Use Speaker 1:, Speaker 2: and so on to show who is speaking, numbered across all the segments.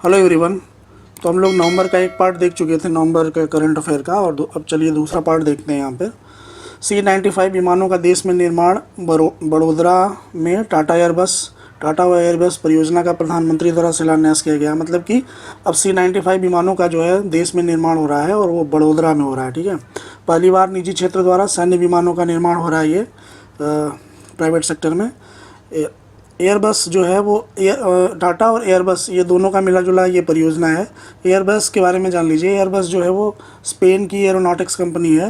Speaker 1: Hello everyone. तो हम लोग नवंबर का एक पार्ट देख चुके थे, नवंबर के करंट अफेयर का, और अब चलिए दूसरा पार्ट देखते हैं। यहाँ पे C-95 विमानों का देश में निर्माण बड़ोदरा में टाटा एयरबस परियोजना का प्रधानमंत्री द्वारा शिलान्यास किया गया। मतलब कि अब C-95 विमानों का जो है देश में निर्माण हो रहा है और वो बड़ोदरा में हो रहा है। ठीक है, पहली बार निजी क्षेत्र द्वारा सैन्य विमानों का निर्माण हो रहा है ये प्राइवेट सेक्टर में। एयरबस जो है वो टाटा और एयरबस ये दोनों का मिला जुला ये परियोजना है। एयरबस के बारे में जान लीजिए। एयरबस जो है वो स्पेन की एरोनॉटिक्स कंपनी है।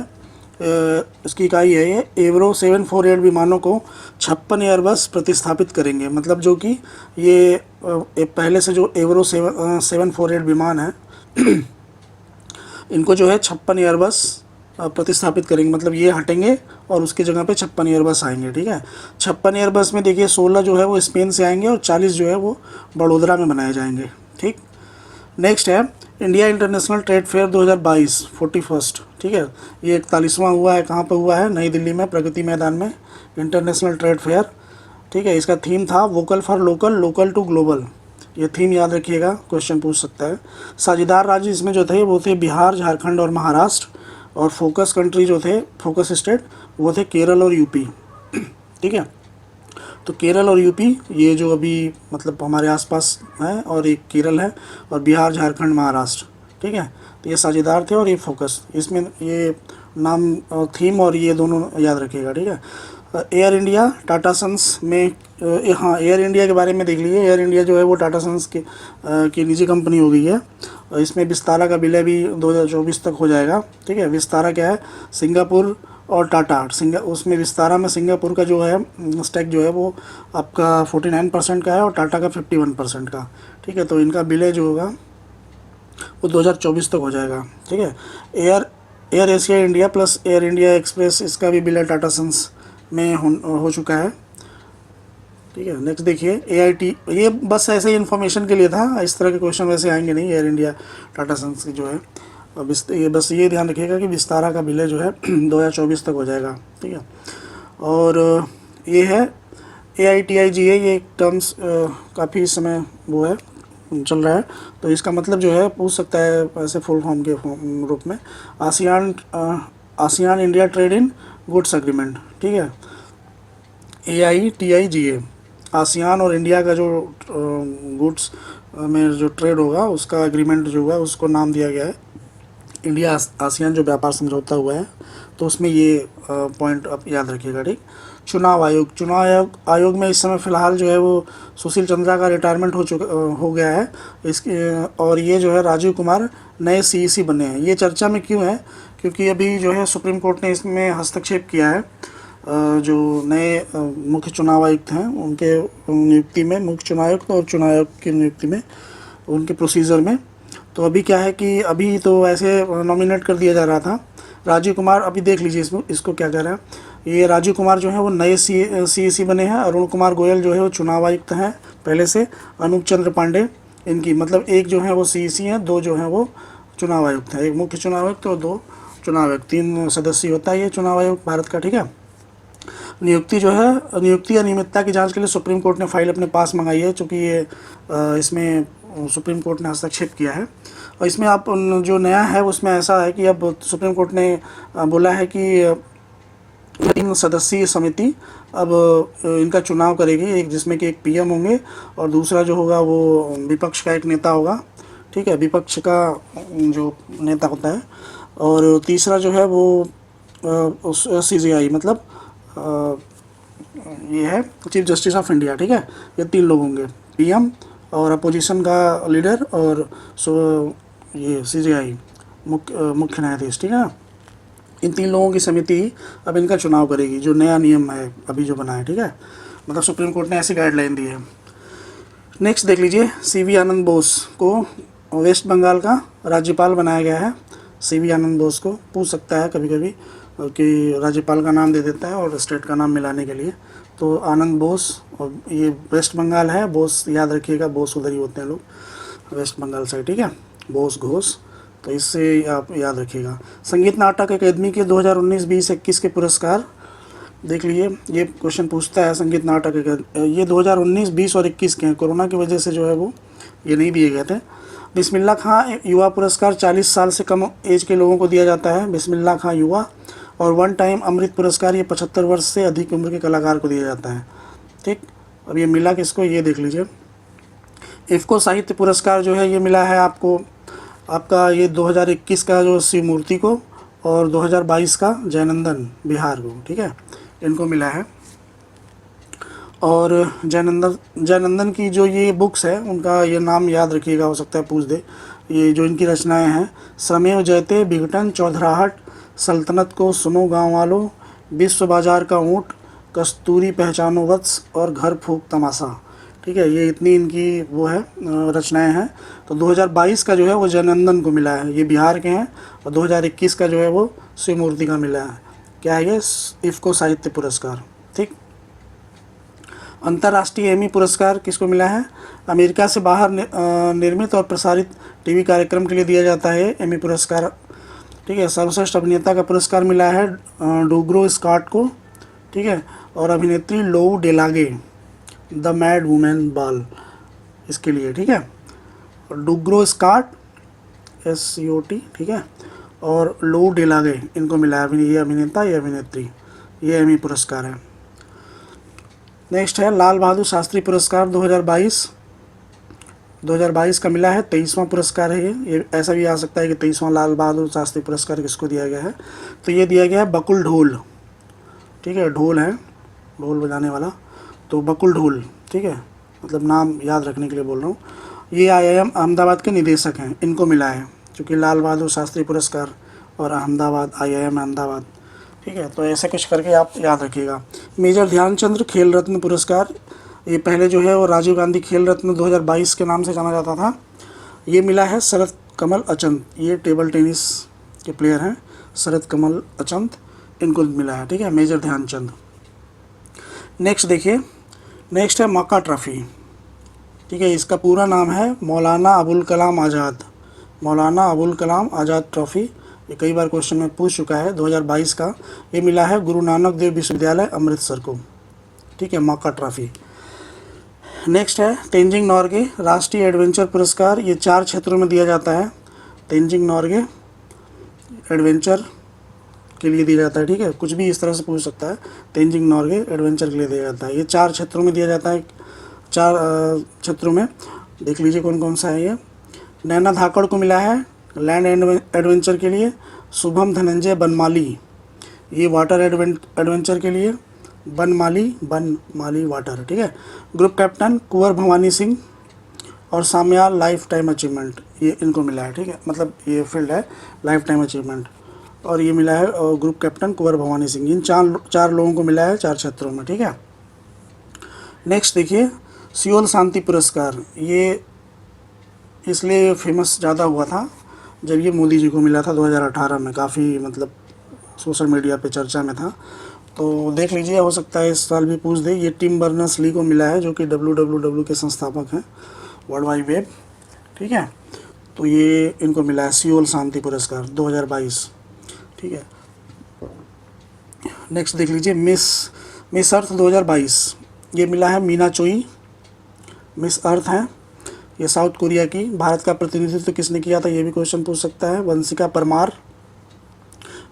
Speaker 1: इसकी इकाई है ये। एवरो 748 विमानों को 56 एयरबस प्रतिस्थापित करेंगे। मतलब जो कि ये पहले से जो एवरो 748 विमान है इनको जो है 56 एयरबस प्रतिस्थापित करेंगे। मतलब ये हटेंगे और उसकी जगह पे 56 एयरबस आएंगे। ठीक है, 56 एयरबस में देखिए 16 जो है वो स्पेन से आएंगे और 40 जो है वो बड़ोदरा में बनाए जाएंगे। ठीक, नेक्स्ट है India international trade fair 2022 41st। ठीक है, ये 41वां हुआ है। कहाँ पर हुआ है? नई दिल्ली में, प्रगति मैदान में, इंटरनेशनल ट्रेड फेयर। ठीक है, इसका थीम था vocal for local, local to global. ये थीम याद रखिएगा, क्वेश्चन पूछ सकता है। साझेदार राज्य इसमें जो थे वो थे बिहार, झारखंड और महाराष्ट्र। और फोकस कंट्री जो थे, फोकस स्टेट, वो थे केरल और यूपी। ठीक है, तो केरल और यूपी ये जो अभी मतलब हमारे आसपास है, और एक केरल है, और बिहार, झारखंड, महाराष्ट्र। ठीक है, तो ये साझेदार थे और ये फोकस, इसमें ये नाम थीम और ये दोनों याद रखिएगा। ठीक है, एयर इंडिया टाटा सन्स में हाँ, एयर इंडिया के बारे में देख लीजिए। एयर इंडिया जो है वो टाटा सन्स की निजी कंपनी हो गई है। और इसमें विस्तारा का विलय भी 2024 तक हो जाएगा। ठीक है, विस्तारा क्या है? सिंगापुर और टाटा उसमें विस्तारा में सिंगापुर का जो है स्टैक जो है वो आपका 49% का है और टाटा का 51% का। ठीक है, तो इनका विलय जो होगा वो 2024 तक हो जाएगा। ठीक है, air Asia India plus air India express, इसका भी विलय टाटा सन्स में हो चुका है। ठीक है, नेक्स्ट देखिए AIT। ये बस ऐसे ही इन्फॉर्मेशन के लिए था, इस तरह के क्वेश्चन वैसे आएंगे नहीं। एयर इंडिया टाटा सन्स की जो है ये बस ये ध्यान रखिएगा कि विस्तारा का विलय जो है 2024 तक हो जाएगा। ठीक है, और ये है AITIGA, ये टर्म्स काफ़ी इस समय वो है चल रहा है। तो इसका मतलब जो है पूछ सकता है ऐसे फुल फॉर्म के रूप में, ASEAN India trade in goods agreement. ठीक है, AITIGA, आसियान और इंडिया का जो गुड्स में जो ट्रेड होगा उसका एग्रीमेंट जो हुआ उसको नाम दिया गया है इंडिया आसियान जो व्यापार समझौता हुआ है। तो उसमें ये पॉइंट आप याद रखिएगा। ठीक, चुनाव आयोग में इस समय फ़िलहाल जो है वो सुशील चंद्रा का रिटायरमेंट हो गया है। इसके और ये जो है राजीव कुमार नए CEC बने हैं। ये चर्चा में क्यों है? क्योंकि अभी जो है सुप्रीम कोर्ट ने इसमें हस्तक्षेप किया है। जो नए मुख्य चुनाव आयुक्त हैं उनके नियुक्ति में, मुख्य चुनाव आयुक्त और चुनाव आयुक्त की नियुक्ति में, उनके प्रोसीजर में। तो अभी क्या है कि अभी तो ऐसे नॉमिनेट कर दिया जा रहा था राजीव कुमार। अभी देख लीजिए इसको क्या कह रहा है। ये राजीव कुमार जो है वो नए CEC बने हैं। अरुण कुमार गोयल जो है वो चुनाव आयुक्त हैं पहले से। अनूप चंद्र पांडे इनकी, मतलब एक जो है वो CEC हैं, दो जो हैं वो चुनाव आयुक्त हैं। एक मुख्य चुनाव आयुक्त और दो चुनाव आयुक्त, 3 सदस्य होता है ये चुनाव आयोग भारत का। ठीक है, नियुक्ति जो है, नियुक्ति अनियमितता की जांच के लिए सुप्रीम कोर्ट ने फाइल अपने पास मंगाई है, चूँकि ये इसमें सुप्रीम कोर्ट ने हस्तक्षेप किया है। और इसमें आप जो नया है उसमें ऐसा है कि अब सुप्रीम कोर्ट ने बोला है कि 3 सदस्यीय समिति अब इनका चुनाव करेगी, एक जिसमें कि एक PM होंगे और दूसरा जो होगा वो विपक्ष का एक नेता होगा। ठीक है, विपक्ष का जो नेता होता है, और तीसरा जो है वो CJI, मतलब ये है चीफ जस्टिस ऑफ इंडिया। ठीक है, ये 3 लोग होंगे, PM और अपोजिशन का लीडर और ये CJI मुख्य न्यायाधीश। ठीक है, इन 3 लोगों की समिति अब इनका चुनाव करेगी, जो नया नियम है अभी जो बना है। ठीक है, मतलब सुप्रीम कोर्ट ने ऐसी गाइडलाइन दी है। नेक्स्ट देख लीजिए, CV आनंद बोस को वेस्ट बंगाल का राज्यपाल बनाया गया है। CV आनंद बोस को पूछ सकता है कभी कभी कि राज्यपाल का नाम दे देता है और स्टेट का नाम मिलाने के लिए। तो आनंद बोस, और ये वेस्ट बंगाल है। बोस याद रखिएगा, बोस उधर ही होते हैं लोग वेस्ट बंगाल से। ठीक है, बोस घोष, तो इससे आप याद रखिएगा। संगीत नाटक अकेदमी के 2019, 20, 21 के पुरस्कार देख लीजिए। ये क्वेश्चन पूछता है संगीत नाटक ये 2019, 20 और 21 के हैं। कोरोना की वजह से जो है वो ये नहीं दिए गए थे। बिस्मिल्लाह खां युवा पुरस्कार 40 साल से कम एज के लोगों को दिया जाता है, बिस्मिल्लाह खां युवा। और वन टाइम अमृत पुरस्कार ये 75 वर्ष से अधिक उम्र के कलाकार को दिया जाता है। ठीक, अब ये मिला किसको, ये देख लीजिए। इफ़को साहित्य पुरस्कार जो है ये मिला है आपको, आपका ये 2021 का जो शिव मूर्ति को, और 2022 का जयनंदन बिहार को, ठीक है, इनको मिला है। और जयनंदन की जो ये बुक्स है उनका ये नाम याद रखिएगा, हो सकता है पूछ दे। ये जो इनकी रचनाएं हैं, श्रमेव जयते, विघटन, चौधराहट, सल्तनत को सुनो गाँव वालों, विश्व बाजार का ऊँट, कस्तूरी पहचानो वत्स, और घर फूक तमाशा। ठीक है, ये इतनी इनकी वो है रचनाएं हैं। तो 2022 का जो है वो जयनंदन को मिला है, ये बिहार के हैं। और 2021 का जो है वो शिव मूर्ति का मिला है। क्या है ये, इफ़को साहित्य पुरस्कार। ठीक, अंतर्राष्ट्रीय एमी पुरस्कार किसको मिला है, अमेरिका से बाहर निर्मित और प्रसारित टीवी कार्यक्रम के लिए दिया जाता है एमी पुरस्कार। ठीक है, सर्वश्रेष्ठ अभिनेता का पुरस्कार मिला है डूग्रो स्कॉट को। ठीक है, और अभिनेत्री लोउ डेलागे, द मैड वुमेन बाल, इसके लिए। ठीक है, डूग्रो स्कॉट SCOT, ठीक है, और लोउ डेलागे, इनको मिला है, ये अभिनेता, ये अभिनेत्री, ये एमी पुरस्कार है। नेक्स्ट है लाल बहादुर शास्त्री पुरस्कार 2022 का मिला है, 23वां पुरस्कार है ये ऐसा भी आ सकता है कि 23वां लाल बहादुर शास्त्री पुरस्कार किसको दिया गया है। तो ये दिया गया है बकुल ढोल। ठीक है, ढोल है, ढोल बजाने वाला, तो बकुल ढोल। ठीक है, मतलब नाम याद रखने के लिए बोल रहा हूँ। ये IIM अहमदाबाद के निदेशक हैं, इनको मिला है, क्योंकि लाल बहादुर शास्त्री पुरस्कार और अहमदाबाद, IIM अहमदाबाद। ठीक है, तो ऐसे कुछ करके आप याद रखिएगा। मेजर ध्यानचंद खेल रत्न पुरस्कार, ये पहले जो है वो राजीव गांधी खेल रत्न 2022 के नाम से जाना जाता था। ये मिला है शरद कमल अचंत, ये टेबल टेनिस के प्लेयर हैं, शरद कमल अचंत, इनको मिला है। ठीक है, मेजर ध्यानचंद। नेक्स्ट देखिए, नेक्स्ट है मक्का ट्रॉफ़ी। ठीक है, इसका पूरा नाम है मौलाना अबुल कलाम आज़ाद, मौलाना अबुल कलाम आज़ाद ट्रॉफ़ी। ये कई बार क्वेश्चन में पूछ चुका है, 2022 का। ये मिला है गुरु नानक देव विश्वविद्यालय अमृतसर को। ठीक है, मक्का ट्रॉफ़ी। नेक्स्ट है तेंजिंग नॉर्गे राष्ट्रीय एडवेंचर पुरस्कार, ये 4 क्षेत्रों में दिया जाता है। तेंजिंग नॉर्गे एडवेंचर के लिए दिया जाता है। ठीक है, कुछ भी इस तरह से पूछ सकता है, तेंजिंग नॉर्गे एडवेंचर के लिए दिया जाता है। ये 4 क्षेत्रों में दिया जाता है, 4 क्षेत्रों में देख लीजिए कौन कौन सा है ये। नैना धाकड़ को मिला है लैंड एडवेंचर के लिए, शुभम धनंजय बनमाली ये वाटर एडवेंचर के लिए, बनमाली वाटर। ठीक है, ग्रुप कैप्टन कुंवर भवानी सिंह और साम्याल लाइफ टाइम अचीवमेंट, ये इनको मिला है। ठीक है, मतलब ये फील्ड है लाइफ टाइम अचीवमेंट, और ये मिला है ग्रुप कैप्टन कुंवर भवानी सिंह। इन 4 लोगों को मिला है 4 क्षेत्रों में। ठीक है, नेक्स्ट देखिए सियोल शांति पुरस्कार, ये इसलिए फेमस ज़्यादा हुआ था जब ये मोदी जी को मिला था 2018 में, काफ़ी मतलब सोशल मीडिया पे चर्चा में था। तो देख लीजिए, हो सकता है इस साल भी पूछ दे। ये टिम बर्नर्स-ली को मिला है, जो कि WWW के संस्थापक हैं, वर्ल्ड वाइड वेब। ठीक है, तो ये इनको मिला है सियोल शांति पुरस्कार 2022। ठीक है, नेक्स्ट देख लीजिए मिस अर्थ 2022, ये मिला है मीना चोई, मिस अर्थ हैं, ये साउथ कोरिया की। भारत का प्रतिनिधित्व किसने किया था, ये भी क्वेश्चन पूछ सकता है। वंशिका परमार,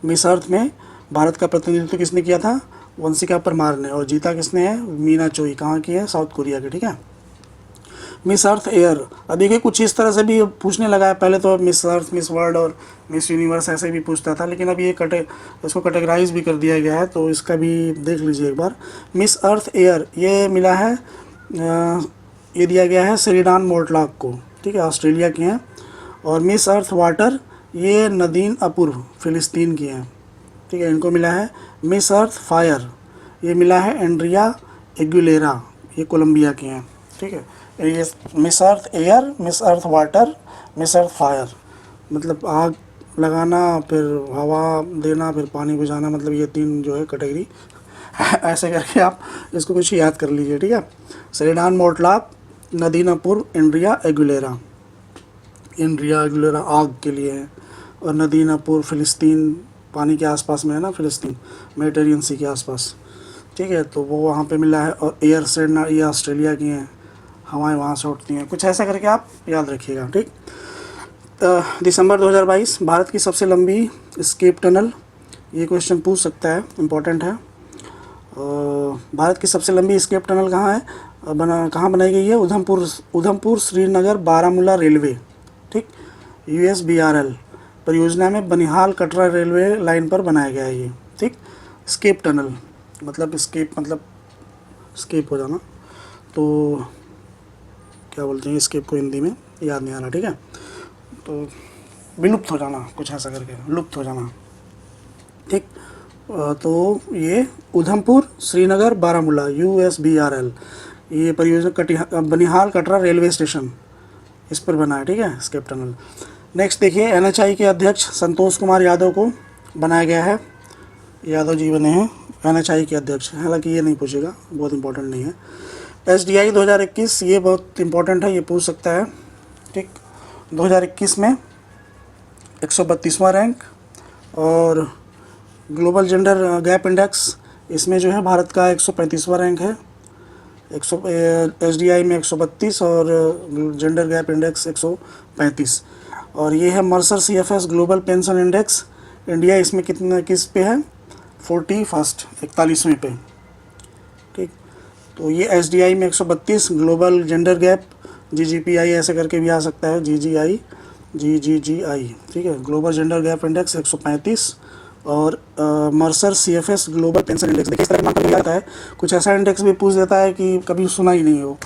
Speaker 1: मिस अर्थ में भारत का प्रतिनिधित्व किसने किया था, वंशिका परमार ने, और जीता किसने है, मीना चोई। कहाँ की है, साउथ कोरिया की। ठीक है, मिस अर्थ एयर, अब देखिए कुछ इस तरह से भी पूछने लगा है। पहले तो मिस अर्थ, मिस वर्ल्ड और मिस यूनिवर्स ऐसे भी पूछता था, लेकिन अब ये इसको कैटेगराइज भी कर दिया गया है, तो इसका भी देख लीजिए एक बार। मिस अर्थ एयर ये मिला है, ये दिया गया है शेरिडान मोर्टलॉक को। ठीक है, ऑस्ट्रेलिया की हैं। और मिस अर्थ वाटर ये नदीन अपूर्व फिलिस्तीन की हैं। ठीक है, इनको मिला है। मिस अर्थ फायर ये मिला है एंड्रिया एगुलेरा, ये कोलंबिया की हैं। ठीक है, ये Miss Earth Air, Miss Earth Water, Miss Earth Fire, मतलब आग लगाना, फिर हवा देना, फिर पानी बुझाना, मतलब ये 3 जो है कैटेगरी। ऐसे करके आप इसको कुछ याद कर लीजिए। ठीक है, शेरिडान मोर्टलॉक, नदीन अपूर्व, एंड्रिया एगुलेरा आग के लिए है, और नदीन अपूर्व फिलिस्तीन पानी के आसपास में है ना, फिलिस्तीन मेडिटेरियन सी के आसपास। ठीक है, तो वो वहाँ पे मिला है। और एयर सेडना ये ऑस्ट्रेलिया की हैं। हवाएं वहाँ से उठती हैं, कुछ ऐसा करके आप याद रखिएगा, ठीक। दिसंबर 2022 भारत की सबसे लंबी स्केप टनल, ये क्वेश्चन पूछ सकता है, इम्पोर्टेंट है। भारत की सबसे लंबी स्केप टनल कहाँ है, कहाँ बनाई गई है? उधमपुर श्रीनगर बारामूला रेलवे, ठीक, USBRL परियोजना में बनिहाल कटरा रेलवे लाइन पर बनाया गया है ये, ठीक। स्केप टनल मतलब स्केप हो जाना, तो क्या बोलते हैं स्केप को हिंदी में, याद नहीं आ रहा, ठीक है। तो विलुप्त हो जाना, कुछ ऐसा करके, लुप्त हो जाना, ठीक। तो ये उधमपुर श्रीनगर बारामूला USBRL ये परियोजना बनिहाल कटरा रेलवे स्टेशन इस पर बना है, ठीक है, स्केप टनल। नेक्स्ट देखिए, NHI के अध्यक्ष संतोष कुमार यादव को बनाया गया है, यादव जी बने हैं NHI के अध्यक्ष, हालांकि ये नहीं पूछेगा, बहुत इंपॉर्टेंट नहीं है। SDI 2021 ये बहुत इंपॉर्टेंट है, ये पूछ सकता है, ठीक। 2021 में 132वां रैंक, और ग्लोबल जेंडर गैप इंडेक्स इसमें जो है भारत का 135वां रैंक है, SDI में 132 और जेंडर गैप इंडेक्स 135। और ये है Mercer CFS global pension index, India इसमें किस पे है? 41, 41वें पे, ठीक। तो ये SDI में 132, ग्लोबल जेंडर गैप GGPI ऐसे करके भी आ सकता है, GGGI, ठीक है, ग्लोबल जेंडर गैप इंडेक्स 135, और Mercer CFS global pension index. देखिए इस तरह का भी आता है, कुछ ऐसा इंडेक्स भी पूछ देता है कि कभी सुना ही नहीं हो,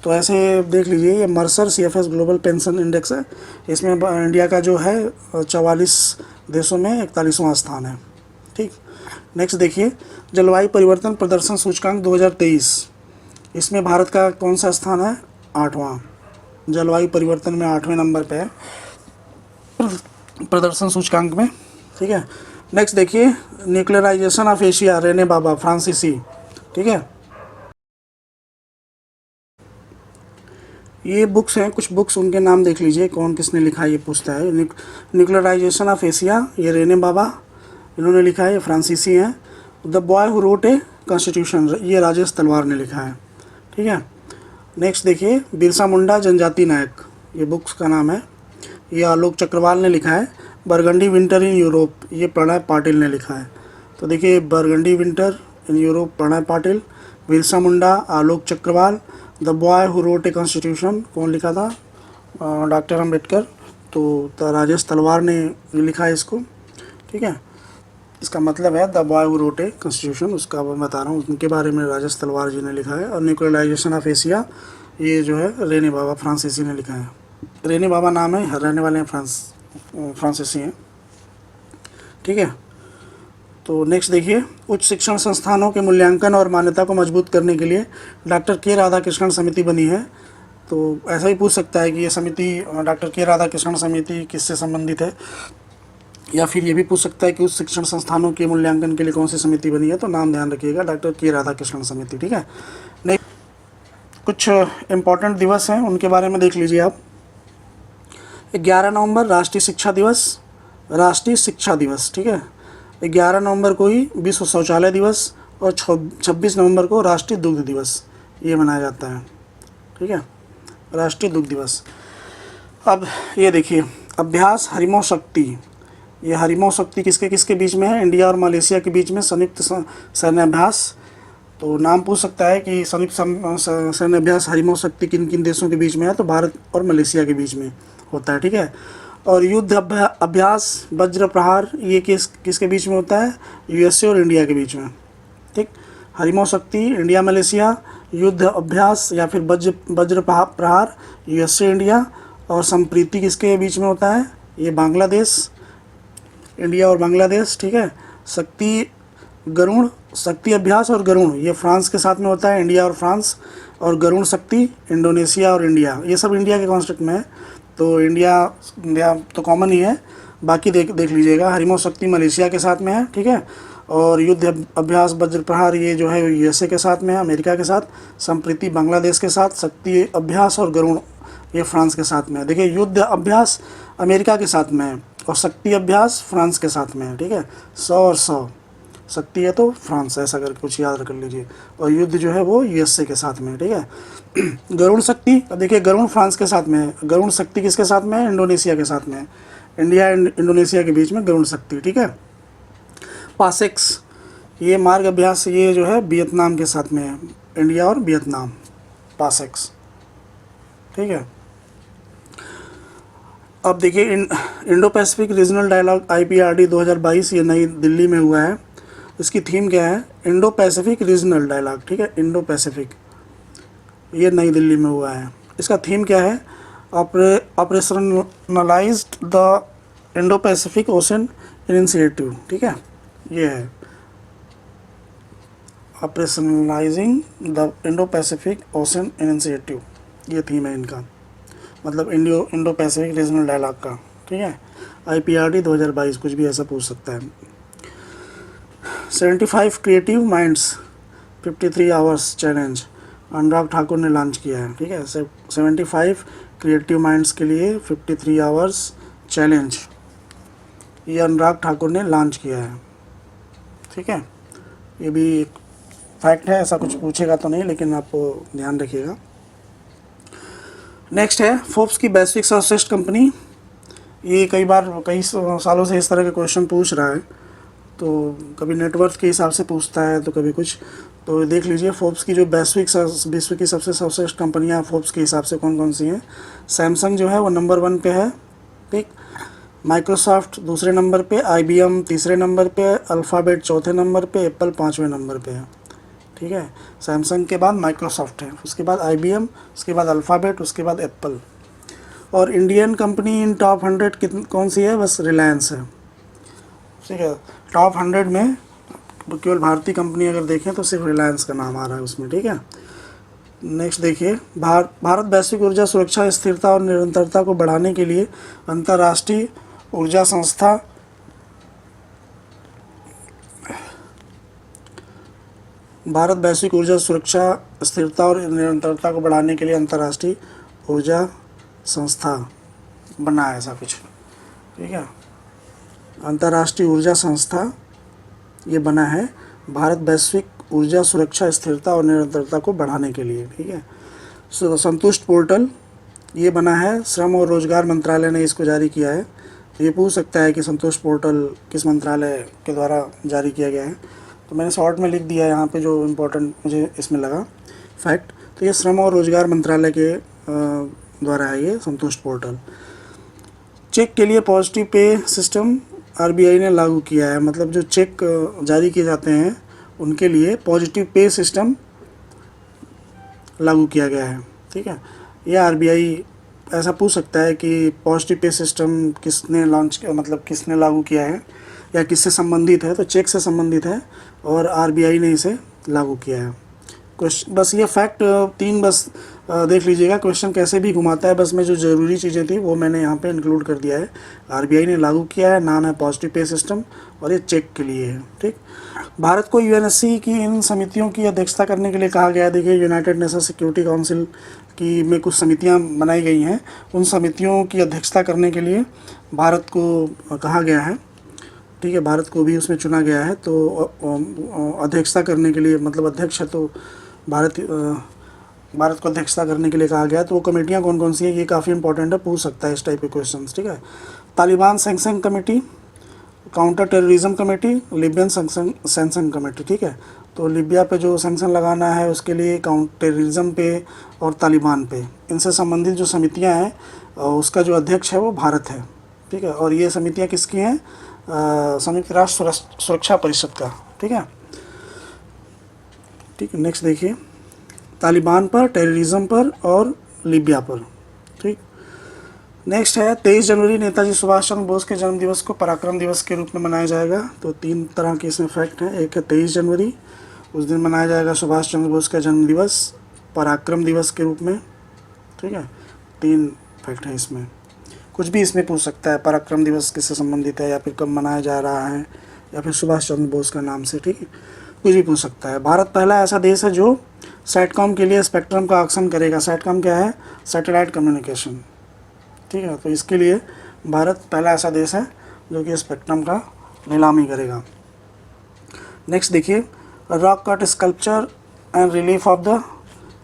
Speaker 1: तो ऐसे देख लीजिए, ये Mercer CFS global pension index है, इसमें इंडिया का जो है 44 देशों में 41वां स्थान है, ठीक। नेक्स्ट देखिए, जलवायु परिवर्तन प्रदर्शन सूचकांक 2023, इसमें भारत का कौन सा स्थान है? 8वां, जलवायु परिवर्तन में 8वें नंबर पे है प्रदर्शन सूचकांक में, ठीक है। नेक्स्ट देखिए, न्यूक्लियराइजेशन ऑफ एशिया, रेने बाबा फ्रांसीसी, ठीक है। ये बुक्स हैं, कुछ बुक्स, उनके नाम देख लीजिए, कौन किसने लिखा है, ये पूछता है। न्यूक्लियराइजेशन ऑफ एशिया, ये रेने बाबा इन्होंने लिखा है, ये फ्रांसीसी हैं। The boy who wrote a constitution, ये राजेश तलवार ने लिखा है, ठीक है। नेक्स्ट देखिए, बिरसा मुंडा जनजाति नायक, ये बुक्स का नाम है, ये आलोक चक्रवाल ने लिखा है। बरगंडी विंटर इन यूरोप, ये प्रणय पाटिल ने लिखा है। तो देखिए, burgundy winter in Europe Pranay Patil, Birsa Munda Alok Chakrawal, the boy who wrote a constitution कौन लिखा था? डॉक्टर अम्बेडकर, तो राजेश तलवार ने लिखा है इसको, ठीक है। इसका मतलब है the boy who wrote a constitution, उसका मैं बता रहा हूँ, उनके बारे में राजेश तलवार जी ने लिखा है। और न्यूक्लियराइजेशन ऑफ एशिया, ये जो है रेने बाबा फ्रांसीसी ने लिखा है। रेने बाबा नाम है, रहने वाले हैं फ्रांसीसी हैं, ठीक है। तो नेक्स्ट देखिए, उच्च शिक्षण संस्थानों के मूल्यांकन और मान्यता को मजबूत करने के लिए डॉक्टर के राधाकृष्णन समिति बनी है। तो ऐसा ही पूछ सकता है कि ये समिति, डॉक्टर के राधाकृष्णन समिति किससे संबंधित है, या फिर ये भी पूछ सकता है कि उच्च शिक्षण संस्थानों के मूल्यांकन के लिए कौन सी समिति बनी है। तो नाम ध्यान रखिएगा, डॉक्टर के राधाकृष्णन समिति, ठीक है। नेक्स्ट कुछ इम्पोर्टेंट दिवस हैं, उनके बारे में देख लीजिए आप। 11 नवंबर राष्ट्रीय शिक्षा दिवस, ठीक है। 11 नवंबर को ही विश्व शौचालय दिवस, और 26 नवंबर को राष्ट्रीय दुग्ध दिवस ये मनाया जाता है, ठीक है, राष्ट्रीय दुग्ध दिवस। अब ये देखिए, अभ्यास हरिमो शक्ति, ये हरिमो शक्ति किसके किसके बीच में है? इंडिया और मलेशिया के बीच में संयुक्त सैन्य अभ्यास। तो नाम पूछ सकता है कि संयुक्त सैन्य अभ्यास हरिमो शक्ति किन किन देशों के बीच में है? तो भारत और मलेशिया के बीच में होता है, ठीक है। और युद्ध अभ्यास वज्र प्रहार, ये किसके बीच में होता है? USA और इंडिया के बीच में, ठीक। हरिमो शक्ति इंडिया मलेशिया, युद्ध अभ्यास या फिर वज्र प्रहार USA इंडिया, और संप्रीति किसके बीच में होता है? ये बांग्लादेश, इंडिया और बांग्लादेश, ठीक है। शक्ति अभ्यास और गरुण ये फ्रांस के साथ में होता है, इंडिया और फ्रांस। और गरुण शक्ति इंडोनेशिया और इंडिया, ये सब इंडिया के कॉन्सेप्ट में है। तो इंडिया तो कॉमन ही है, बाकी देख लीजिएगा। हरिमो शक्ति मलेशिया के साथ में है, ठीक है। और युद्ध अभ्यास वज्र प्रहार ये जो है USA के साथ में है, अमेरिका के साथ। संप्रीति बांग्लादेश के साथ, शक्ति अभ्यास और गरुण ये फ्रांस के साथ में है। देखिए, युद्ध अभ्यास अमेरिका के साथ में है और शक्ति अभ्यास फ्रांस के साथ में है, ठीक है। 100 और 100, शक्ति है तो फ्रांस, ऐसा करके कुछ याद कर लीजिए। और युद्ध जो है वो यूएसए के साथ में है, ठीक है। गरुण शक्ति, अब देखिए गरुण फ्रांस के साथ में है, गरुण शक्ति किसके साथ में है? इंडोनेशिया के साथ में है। इंडिया एंड इंडोनेशिया के बीच में गरुण शक्ति, ठीक है। पासेक्स, ये मार्ग अभ्यास ये जो है वियतनाम के साथ में है, इंडिया और वियतनाम, पासेक्स, ठीक है। अब देखिए Indo Pacific regional dialogue IPRD 2022 ये नई दिल्ली में हुआ है। इसकी थीम क्या है? इंडो पैसिफिक रीजनल डायलॉग, ठीक है, इंडो पैसिफिक, ये नई दिल्ली में हुआ है। इसका थीम क्या है? Operationalised the Indo Pacific Ocean initiative, ठीक है, ये है operationalising the Indo Pacific Ocean initiative, ये थीम है इनका, मतलब इंडो पैसिफिक रीजनल डायलॉग का, ठीक है। IPRD 2022 कुछ भी ऐसा पूछ सकता है। 75 creative minds 53 hours challenge Anurag Thakur ने लॉन्च किया है, ठीक है। 75 क्रिएटिव माइंड्स के लिए 53 आवर्स चैलेंज ये अनुराग ठाकुर ने लॉन्च किया है, ठीक है। ये भी एक फैक्ट है, ऐसा कुछ पूछेगा तो नहीं, लेकिन आप ध्यान रखिएगा। नेक्स्ट है फोर्ब्स की वैश्विक सर्वश्रेष्ठ कंपनी। ये कई सालों से इस तरह के क्वेश्चन पूछ रहा है, तो कभी नेटवर्थ के हिसाब से पूछता है तो कभी कुछ, तो देख लीजिए फोर्ब्स की जो विश्व की सबसे सर्वश्रेष्ठ कंपनियां फोर्ब्स के हिसाब से कौन कौन सी हैं। सैमसंग जो है वो नंबर 1 पे है, ठीक। माइक्रोसॉफ्ट दूसरे नंबर पे, IBM तीसरे नंबर पे, अल्फ़ाबेट चौथे नंबर पे, एप्पल 5वें नंबर पे है, ठीक है। सैमसंग के बाद माइक्रोसॉफ्ट है, उसके बाद IBM, उसके बाद अल्फ़ाबेट, उसके बाद एप्पल। और इंडियन कंपनी इन टॉप 100 कौन सी है? बस रिलायंस है, ठीक है। टॉप 100 में केवल भारतीय कंपनी अगर देखें तो सिर्फ रिलायंस का नाम आ रहा है उसमें, ठीक है। नेक्स्ट देखिए, भारत वैश्विक ऊर्जा सुरक्षा, स्थिरता और निरंतरता को बढ़ाने के लिए अंतर्राष्ट्रीय ऊर्जा संस्था भारत वैश्विक ऊर्जा सुरक्षा, स्थिरता और निरंतरता को बढ़ाने के लिए अंतर्राष्ट्रीय ऊर्जा संस्था बना है, ऐसा कुछ, ठीक है। अंतर्राष्ट्रीय ऊर्जा संस्था ये बना है भारत वैश्विक ऊर्जा सुरक्षा, स्थिरता और निरंतरता को बढ़ाने के लिए, ठीक है। संतुष्ट पोर्टल ये बना है, श्रम और रोजगार मंत्रालय ने इसको जारी किया है। ये पूछ सकता है कि संतुष्ट पोर्टल किस मंत्रालय के द्वारा जारी किया गया है, तो मैंने शॉर्ट में लिख दिया है यहाँ पे जो इम्पोर्टेंट मुझे इसमें लगा फैक्ट। तो ये श्रम और रोजगार मंत्रालय के द्वारा है ये संतुष्ट पोर्टल। चेक के लिए पॉजिटिव पे सिस्टम RBI ने लागू किया है, मतलब जो चेक जारी किए जाते हैं उनके लिए पॉजिटिव पे सिस्टम लागू किया गया है, ठीक है। यह RBI ऐसा पूछ सकता है कि पॉजिटिव पे सिस्टम किसने लॉन्च किया, मतलब किसने लागू किया है या किससे संबंधित है, तो चेक से संबंधित है और RBI ने इसे लागू किया है। बस ये फैक्ट 3 बस देख लीजिएगा, क्वेश्चन कैसे भी घुमाता है, बस मैं जो ज़रूरी चीज़ें थी वो मैंने यहाँ पे इंक्लूड कर दिया है। RBI ने लागू किया है, नाम है पॉजिटिव पे सिस्टम और ये चेक के लिए है, ठीक। भारत को UNSC की इन समितियों की अध्यक्षता करने के लिए कहा गया है। देखिए यूनाइटेड नेशन सिक्योरिटी काउंसिल की में कुछ समितियाँ बनाई गई हैं, उन समितियों की अध्यक्षता करने के लिए भारत को कहा गया है, ठीक है। भारत को भी उसमें चुना गया है, तो अध्यक्षता करने के लिए, मतलब अध्यक्ष है तो भारत को अध्यक्षता करने के लिए कहा गया है। तो वो कमेटियाँ कौन कौन सी हैं, ये काफ़ी इंपॉर्टेंट है, पूछ सकता है इस टाइप के क्वेश्चन, ठीक है। Taliban sanction committee, counter terrorism committee, Libyan sanction committee, ठीक है। तो लिबिया पे जो सैंक्शन लगाना है उसके लिए काउंटर टेररिज्म पे और तालिबान पे, इनसे संबंधित जो समितियां हैं उसका जो अध्यक्ष है वो भारत है, ठीक है। और ये समितियां किसकी हैं? संयुक्त राष्ट्र सुरक्षा परिषद का, ठीक है, ठीक है। नेक्स्ट देखिए, तालिबान पर, टेररिज्म पर और लिबिया पर, ठीक। नेक्स्ट है 23 जनवरी नेताजी सुभाष चंद्र बोस के जन्मदिवस को पराक्रम दिवस के रूप में मनाया जाएगा। तो 3 तरह के इसमें फैक्ट हैं। एक है 23 जनवरी, उस दिन मनाया जाएगा सुभाष चंद्र बोस का जन्मदिवस पराक्रम दिवस के रूप में, ठीक है। 3 फैक्ट हैं इसमें, कुछ भी इसमें पूछ सकता है, पराक्रम दिवस किससे संबंधित है या फिर कब मनाया जा रहा है या फिर सुभाष चंद्र बोस का नाम से, ठीक है, कुछ भी पूछ सकता है। भारत पहला ऐसा देश है जो सैटकॉम के लिए स्पेक्ट्रम का ऑक्शन करेगा। सैटकॉम क्या है? सैटेलाइट कम्युनिकेशन, ठीक है। तो इसके लिए भारत पहला ऐसा देश है जो कि स्पेक्ट्रम का नीलामी करेगा। नेक्स्ट देखिए, rock cut sculpture and relief of the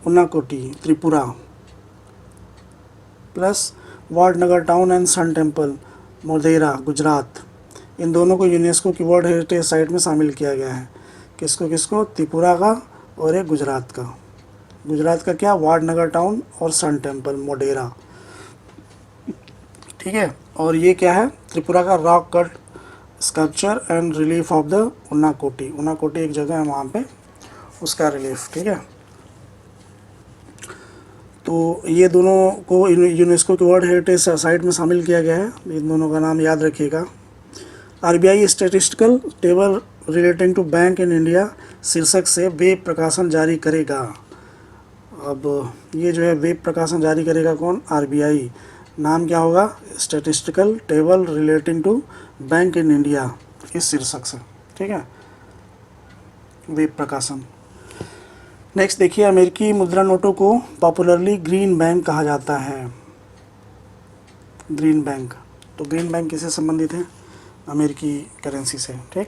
Speaker 1: Unakoti Tripura, plus Vadnagar town and sun temple Modhera Gujarat. इन दोनों को यूनेस्को की वर्ल्ड हेरिटेज साइट में शामिल किया गया है। किसको किसको? त्रिपुरा का और एक गुजरात का। गुजरात का क्या? वाडनगर टाउन और सन टेम्पल मोढेरा, ठीक है। और ये क्या है? त्रिपुरा का rock cut sculpture and relief of the Unakoti. Unakoti एक जगह है वहाँ पे, उसका रिलीफ, ठीक है। तो ये दोनों को यूनेस्को के वर्ल्ड हेरिटेज साइट में शामिल किया गया है। इन दोनों का नाम याद रखिएगा। RBI statistical table relating to bank in India शीर्षक से वेब प्रकाशन जारी करेगा। अब ये जो है वेब प्रकाशन जारी करेगा कौन? आरबीआई। नाम क्या होगा? Statistical table relating to bank in India, इस शीर्षक से, ठीक है, वेब प्रकाशन। नेक्स्ट देखिए, अमेरिकी मुद्रा नोटों को पॉपुलरली ग्रीन बैंक कहा जाता है। ग्रीन बैंक, तो ग्रीन बैंक किससे संबंधित है? अमेरिकी करेंसी से, ठीक।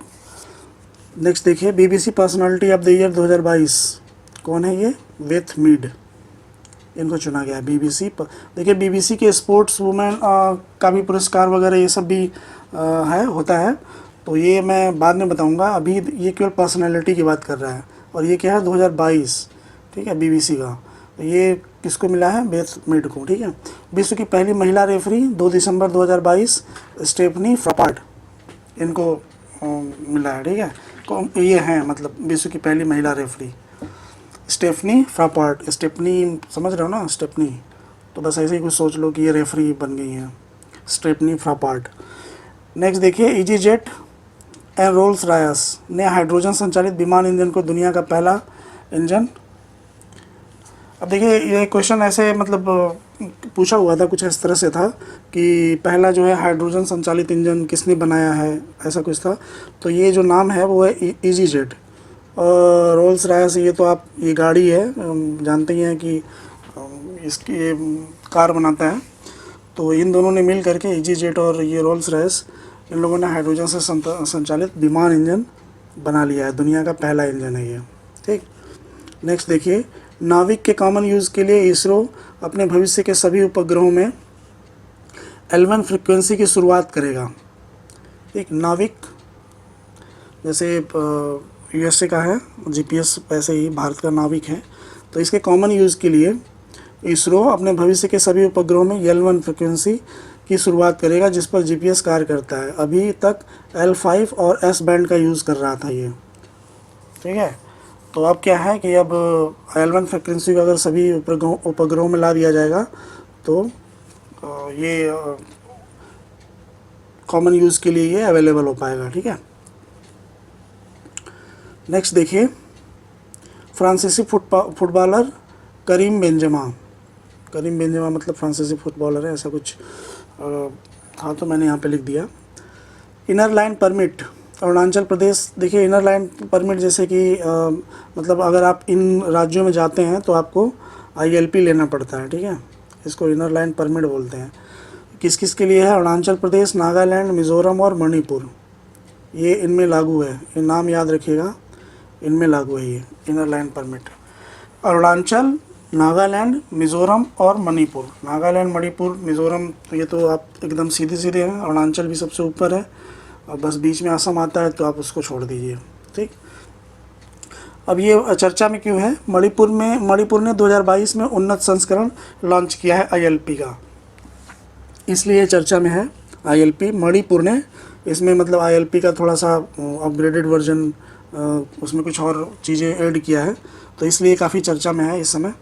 Speaker 1: नेक्स्ट देखिए, BBC personality of the year 2022 कौन है? ये वेथ मीड, इनको चुना गया है बीबीसी पर। देखिए, बीबीसी के स्पोर्ट्स वुमेन का भी पुरस्कार वगैरह ये सब भी होता है, तो ये मैं बाद में बताऊंगा। अभी ये केवल पर्सनालिटी की बात कर रहा है। और ये क्या है? 2022, ठीक है, बीबीसी का। तो ये किसको मिला है? बेथ मीड को, ठीक है। विश्व की पहली महिला रेफरी 2 दिसंबर 2022 स्टेफनी फ्रॉपार्ट, इनको मिला है, ठीक है। ये हैं मतलब विश्व की पहली महिला रेफरी स्टेफनी फ्रॉपार्ट। स्टेफनी समझ रहे हो ना? स्टेफनी, तो बस ऐसे ही कुछ सोच लो कि ये रेफरी बन गई हैं, स्टेफनी फ्रॉपार्ट। नेक्स्ट देखिए, easy jet and Rolls Royce ने हाइड्रोजन संचालित विमान इंजन को दुनिया का पहला इंजन। अब देखिए, ये क्वेश्चन ऐसे मतलब पूछा हुआ था, कुछ इस तरह से था कि पहला जो है हाइड्रोजन संचालित इंजन किसने बनाया है, ऐसा कुछ था। तो ये जो नाम है वो है ईजी जेट। और रोल्स रॉयस, ये तो आप, ये गाड़ी है, जानते ही हैं कि इसकी कार बनाता है। तो इन दोनों ने मिल करके, ईजी जेट और ये रोल्स रॉयस, इन लोगों ने हाइड्रोजन से संचालित विमान इंजन बना लिया है। दुनिया का पहला इंजन है ये, ठीक। नेक्स्ट देखिए, नाविक के कॉमन यूज़ के लिए इसरो अपने भविष्य के सभी उपग्रहों में L1 फ्रिक्वेंसी की शुरुआत करेगा। एक नाविक, जैसे यूएसए का है जीपीएस, वैसे ही भारत का नाविक है। तो इसके कॉमन यूज़ के लिए इसरो अपने भविष्य के सभी उपग्रहों में L1 फ्रिक्वेंसी की शुरुआत करेगा, जिस पर जीपीएस कार्य करता है। अभी तक L5 और S बैंड का यूज़ कर रहा था ये, ठीक है। तो अब क्या है कि अब L1 फ्रिक्वेंसी को अगर सभी उपग्रहों में ला दिया जाएगा तो ये कॉमन यूज़ के लिए ये अवेलेबल हो पाएगा, ठीक है। नेक्स्ट देखिए, फ्रांसीसी footballer Karim Benzema. Karim Benzema मतलब फ्रांसीसी फुटबॉलर है, ऐसा कुछ था, तो मैंने यहाँ पे लिख दिया। Inner line permit Arunachal Pradesh. देखिए, इनर लाइन परमिट जैसे कि मतलब अगर आप इन राज्यों में जाते हैं तो आपको ILP लेना पड़ता है, ठीक है। इसको इनर लाइन परमिट बोलते हैं। किस किस के लिए है? अरुणाचल प्रदेश, नागालैंड, मिज़ोरम और मणिपुर, ये इनमें लागू है। ये नाम याद रखिएगा, इनमें लागू है ये inner line permit. Arunachal, Nagaland, Mizoram और मणिपुर। नागालैंड, मणिपुर, मिज़ोरम, ये तो आप एकदम सीधे सीधे हैं। अरुणाचल भी सबसे ऊपर है, और बस बीच में असम आता है, तो आप उसको छोड़ दीजिए, ठीक। अब ये चर्चा में क्यों है? मणिपुर ने 2022 में उन्नत संस्करण लॉन्च किया है ILP का, इसलिए चर्चा में है ILP। मणिपुर ने इसमें मतलब ILP का थोड़ा सा अपग्रेडेड वर्जन, उसमें कुछ और चीज़ें ऐड किया है, तो इसलिए काफ़ी चर्चा में है इस समय।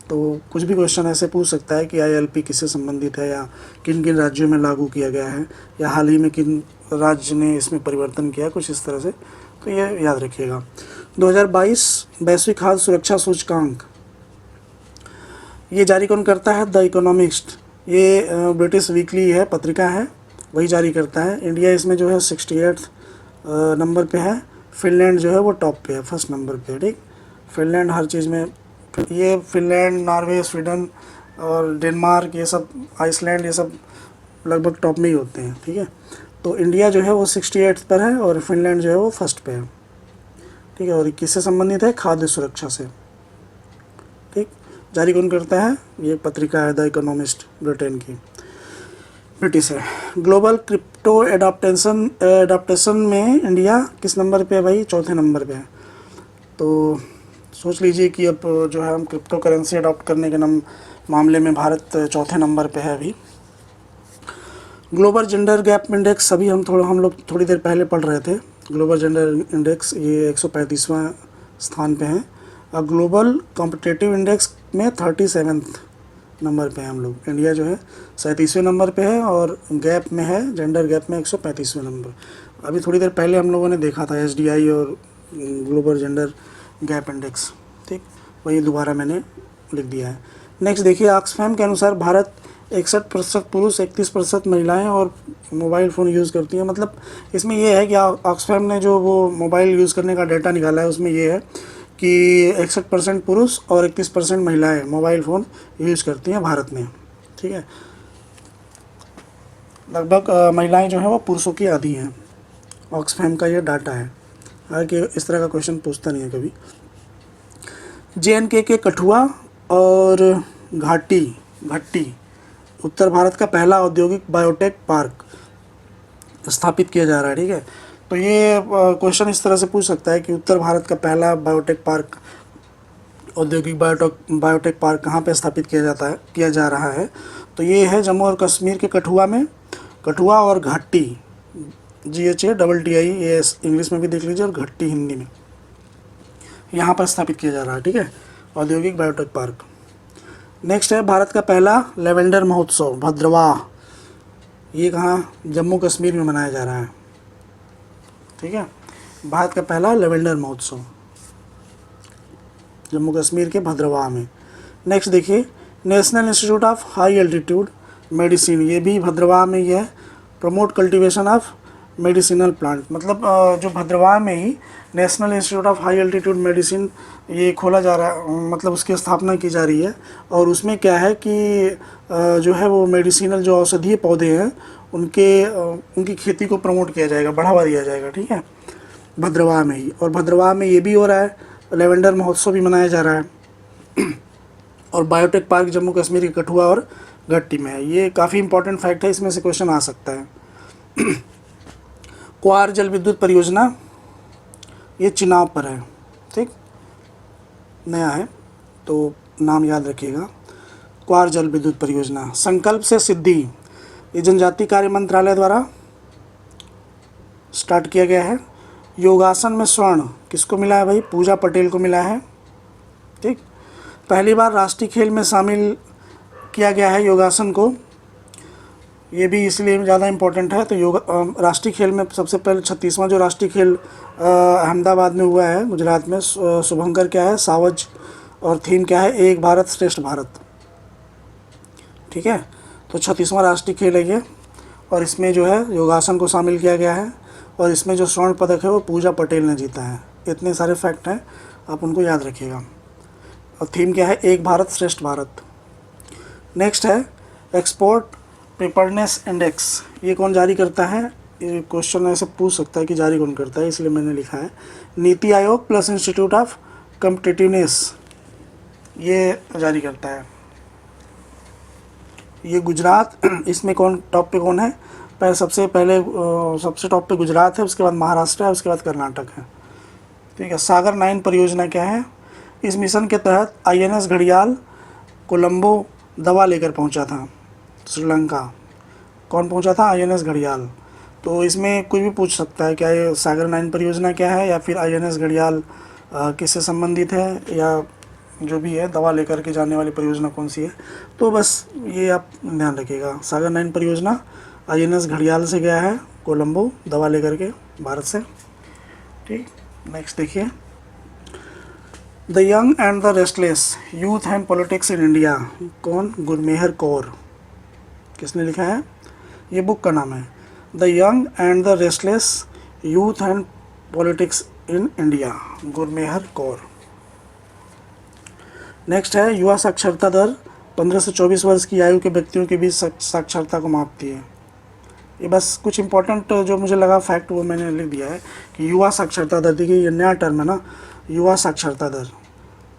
Speaker 1: तो कुछ भी क्वेश्चन ऐसे पूछ सकता है कि ILP किससे संबंधित है, या किन किन राज्यों में लागू किया गया है, या हाल ही में किन राज्य ने इसमें परिवर्तन किया, कुछ इस तरह से, तो ये याद रखिएगा। 2022 वैश्विक खाद्य सुरक्षा सूचकांक, ये जारी कौन करता है? The economist. ये ब्रिटिश वीकली है, पत्रिका है, वही जारी करता है। इंडिया इसमें जो है 68 नंबर पे है। फिनलैंड जो है वो टॉप पे है, फर्स्ट नंबर पे, ठीक। फिनलैंड हर चीज़ में, ये फिनलैंड, नॉर्वे, स्वीडन और डेनमार्क, ये सब, आइसलैंड, ये सब लगभग टॉप में ही होते हैं, ठीक है। तो इंडिया जो है वो 68 पर है और फिनलैंड जो है वो फर्स्ट पे है। ठीक है, और किससे संबंधित है? खाद्य सुरक्षा से। ठीक, जारी कौन करता है? ये पत्रिका है द इकोनॉमिस्ट, ब्रिटेन की, ब्रिटिश है। ग्लोबल क्रिप्टो एडाप्टेशन में इंडिया किस नंबर पे है भाई? चौथे नंबर पे है। तो सोच लीजिए कि अब जो है हम क्रिप्टो करेंसी अडॉप्ट करने के मामले में भारत चौथे नंबर पे है अभी। ग्लोबल जेंडर गैप इंडेक्स अभी हम लोग थोड़ी देर पहले पढ़ रहे थे। ग्लोबल जेंडर इंडेक्स ये 135वां स्थान पे है, और ग्लोबल कॉम्पिटिटिव इंडेक्स में 37th नंबर पे है हम लोग। इंडिया जो है 37वें नंबर पे है, और गैप में है, जेंडर गैप में 135वें नंबर। अभी थोड़ी देर पहले हम लोगों ने देखा था SDI और ग्लोबल जेंडर गैप इंडेक्स। ठीक, वही दोबारा मैंने लिख दिया है। नेक्स्ट देखिए, ऑक्सफैम के अनुसार भारत 61% पुरुष, 31% महिलाएं और मोबाइल फ़ोन यूज़ करती हैं। मतलब इसमें ये है कि ऑक्सफैम ने जो वो मोबाइल यूज़ करने का डाटा निकाला है, उसमें ये है कि 61% पुरुष और 31% महिलाएं मोबाइल फ़ोन यूज़ करती हैं भारत में। ठीक है, लगभग महिलाएं जो हैं वो पुरुषों की आधी हैं। ऑक्सफैम का ये डाटा है, हालांकि इस तरह का क्वेश्चन पूछता नहीं है कभी। JNK के कठुआ और घाटी उत्तर भारत का पहला औद्योगिक बायोटेक पार्क स्थापित किया जा रहा है। ठीक है, तो ये क्वेश्चन इस तरह से पूछ सकता है कि उत्तर भारत का पहला बायोटेक पार्क, औद्योगिक बायोटेक पार्क कहाँ पे स्थापित किया जा रहा है? तो ये है जम्मू और कश्मीर के कठुआ में। कठुआ और घाटी, GHATTI, ये इंग्लिश में भी देख लीजिए, और घट्टी हिंदी में, यहाँ पर स्थापित किया जा रहा है। ठीक है, औद्योगिक बायोटेक पार्क। नेक्स्ट है भारत का पहला लेवेंडर महोत्सव, भद्रवाह। ये कहाँ? जम्मू कश्मीर में मनाया जा रहा है। ठीक है, भारत का पहला लेवेंडर महोत्सव जम्मू कश्मीर के भद्रवाह में। नेक्स्ट देखिए, national institute of high altitude medicine, ये भी भद्रवाह में ही है। Promote cultivation of medicinal plant, मतलब जो भद्रवाह में ही national institute of high altitude medicine ये खोला जा रहा है, मतलब उसकी स्थापना की जा रही है। और उसमें क्या है कि जो है वो मेडिसिनल जो औषधीय पौधे हैं उनकी खेती को प्रमोट किया जाएगा, बढ़ावा दिया जाएगा। ठीक है, भद्रवाह में ही। और भद्रवाह में ये भी हो रहा है, लेवेंडर महोत्सव भी मनाया जा रहा है। और बायोटेक पार्क जम्मू कश्मीर के कठुआ और घट्टी में है। ये काफ़ी इंपॉर्टेंट फैक्ट है, इसमें से क्वेश्चन आ सकता है। क्वार जल विद्युत परियोजना, ये चिनाब पर है। ठीक, नया है तो नाम याद रखिएगा, क्वार जल विद्युत परियोजना। संकल्प से सिद्धि, ये जनजातीय कार्य मंत्रालय द्वारा स्टार्ट किया गया है। योगासन में स्वर्ण किसको मिला है भाई? पूजा पटेल को मिला है। ठीक, पहली बार राष्ट्रीय खेल में शामिल किया गया है योगासन को, ये भी इसलिए ज़्यादा इम्पोर्टेंट है। तो राष्ट्रीय खेल में सबसे पहले 36वां जो राष्ट्रीय खेल अहमदाबाद में हुआ है, गुजरात में। शुभंकर क्या है? सावज। और थीम क्या है? एक भारत श्रेष्ठ भारत। ठीक है, तो 36वां राष्ट्रीय खेल है ये, और इसमें जो है योगासन को शामिल किया गया है, और इसमें जो स्वर्ण पदक है वो पूजा पटेल ने जीता है। इतने सारे फैक्ट हैं, आप उनको याद रखिएगा। और थीम क्या है? एक भारत श्रेष्ठ भारत। नेक्स्ट है एक्सपोर्ट प्रिपेयर्डनेस इंडेक्स, ये कौन जारी करता है? ये क्वेश्चन ऐसे पूछ सकता है कि जारी कौन करता है, इसलिए मैंने लिखा है NITI Aayog plus institute of competitiveness, ये जारी करता है। ये गुजरात, इसमें टॉप पे कौन है? सबसे टॉप पे गुजरात है, उसके बाद महाराष्ट्र है, उसके बाद कर्नाटक है। ठीक है, सागर 9 परियोजना क्या है? इस मिशन के तहत INS घड़ियाल कोलंबो दवा लेकर पहुंचा था श्रीलंका। कौन पहुंचा था? INS घड़ियाल। तो इसमें कुछ भी पूछ सकता है, क्या ये सागर 9 परियोजना क्या है, या फिर INS घड़ियाल किससे संबंधित है, या जो भी है दवा लेकर के जाने वाली परियोजना कौन सी है। तो बस ये आप ध्यान रखिएगा, सागर 9 परियोजना INS घड़ियाल से गया है कोलंबो दवा लेकर के भारत से। ठीक, नेक्स्ट देखिए, the young and the restless youth and politics in India, कौन? गुरमेहर कौर। किसने लिखा है? ये बुक का नाम है, the young and the restless youth and politics in India, Gurmehar Kaur. Next है युवा साक्षरता दर 15 से 24 वर्ष की आयु के व्यक्तियों के बीच साक्षरता को मापती है। ये बस कुछ इंपॉर्टेंट जो मुझे लगा फैक्ट वो मैंने लिख दिया है कि युवा साक्षरता दर, देखिए ये नया टर्म है ना, युवा साक्षरता दर।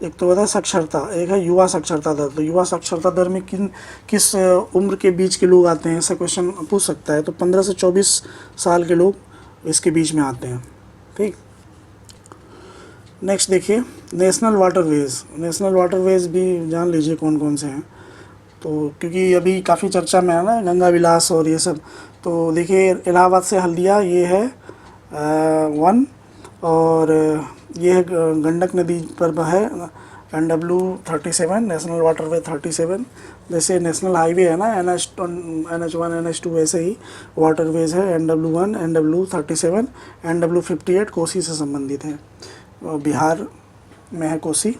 Speaker 1: एक तो होता है साक्षरता, एक है युवा साक्षरता दर। तो युवा साक्षरता दर में किस उम्र के बीच के लोग आते हैं, ऐसा क्वेश्चन पूछ सकता है। तो 15 से 24 साल के लोग इसके बीच में आते हैं, ठीक। नेक्स्ट देखिए नेशनल वाटरवेज। नेशनल वाटरवेज भी जान लीजिए कौन कौन से हैं। तो क्योंकि अभी काफ़ी चर्चा में है ना गंगा विलास और ये सब। तो देखिए इलाहाबाद से हल्दिया ये है वन, और ये है गंडक नदी पर है NW37 नेशनल वाटरवे 37। जैसे नेशनल हाईवे है ना NH1 NH2, वैसे ही वाटरवेज है NW1 NW37 NW58 कोसी से संबंधित है। बिहार में है कोसी,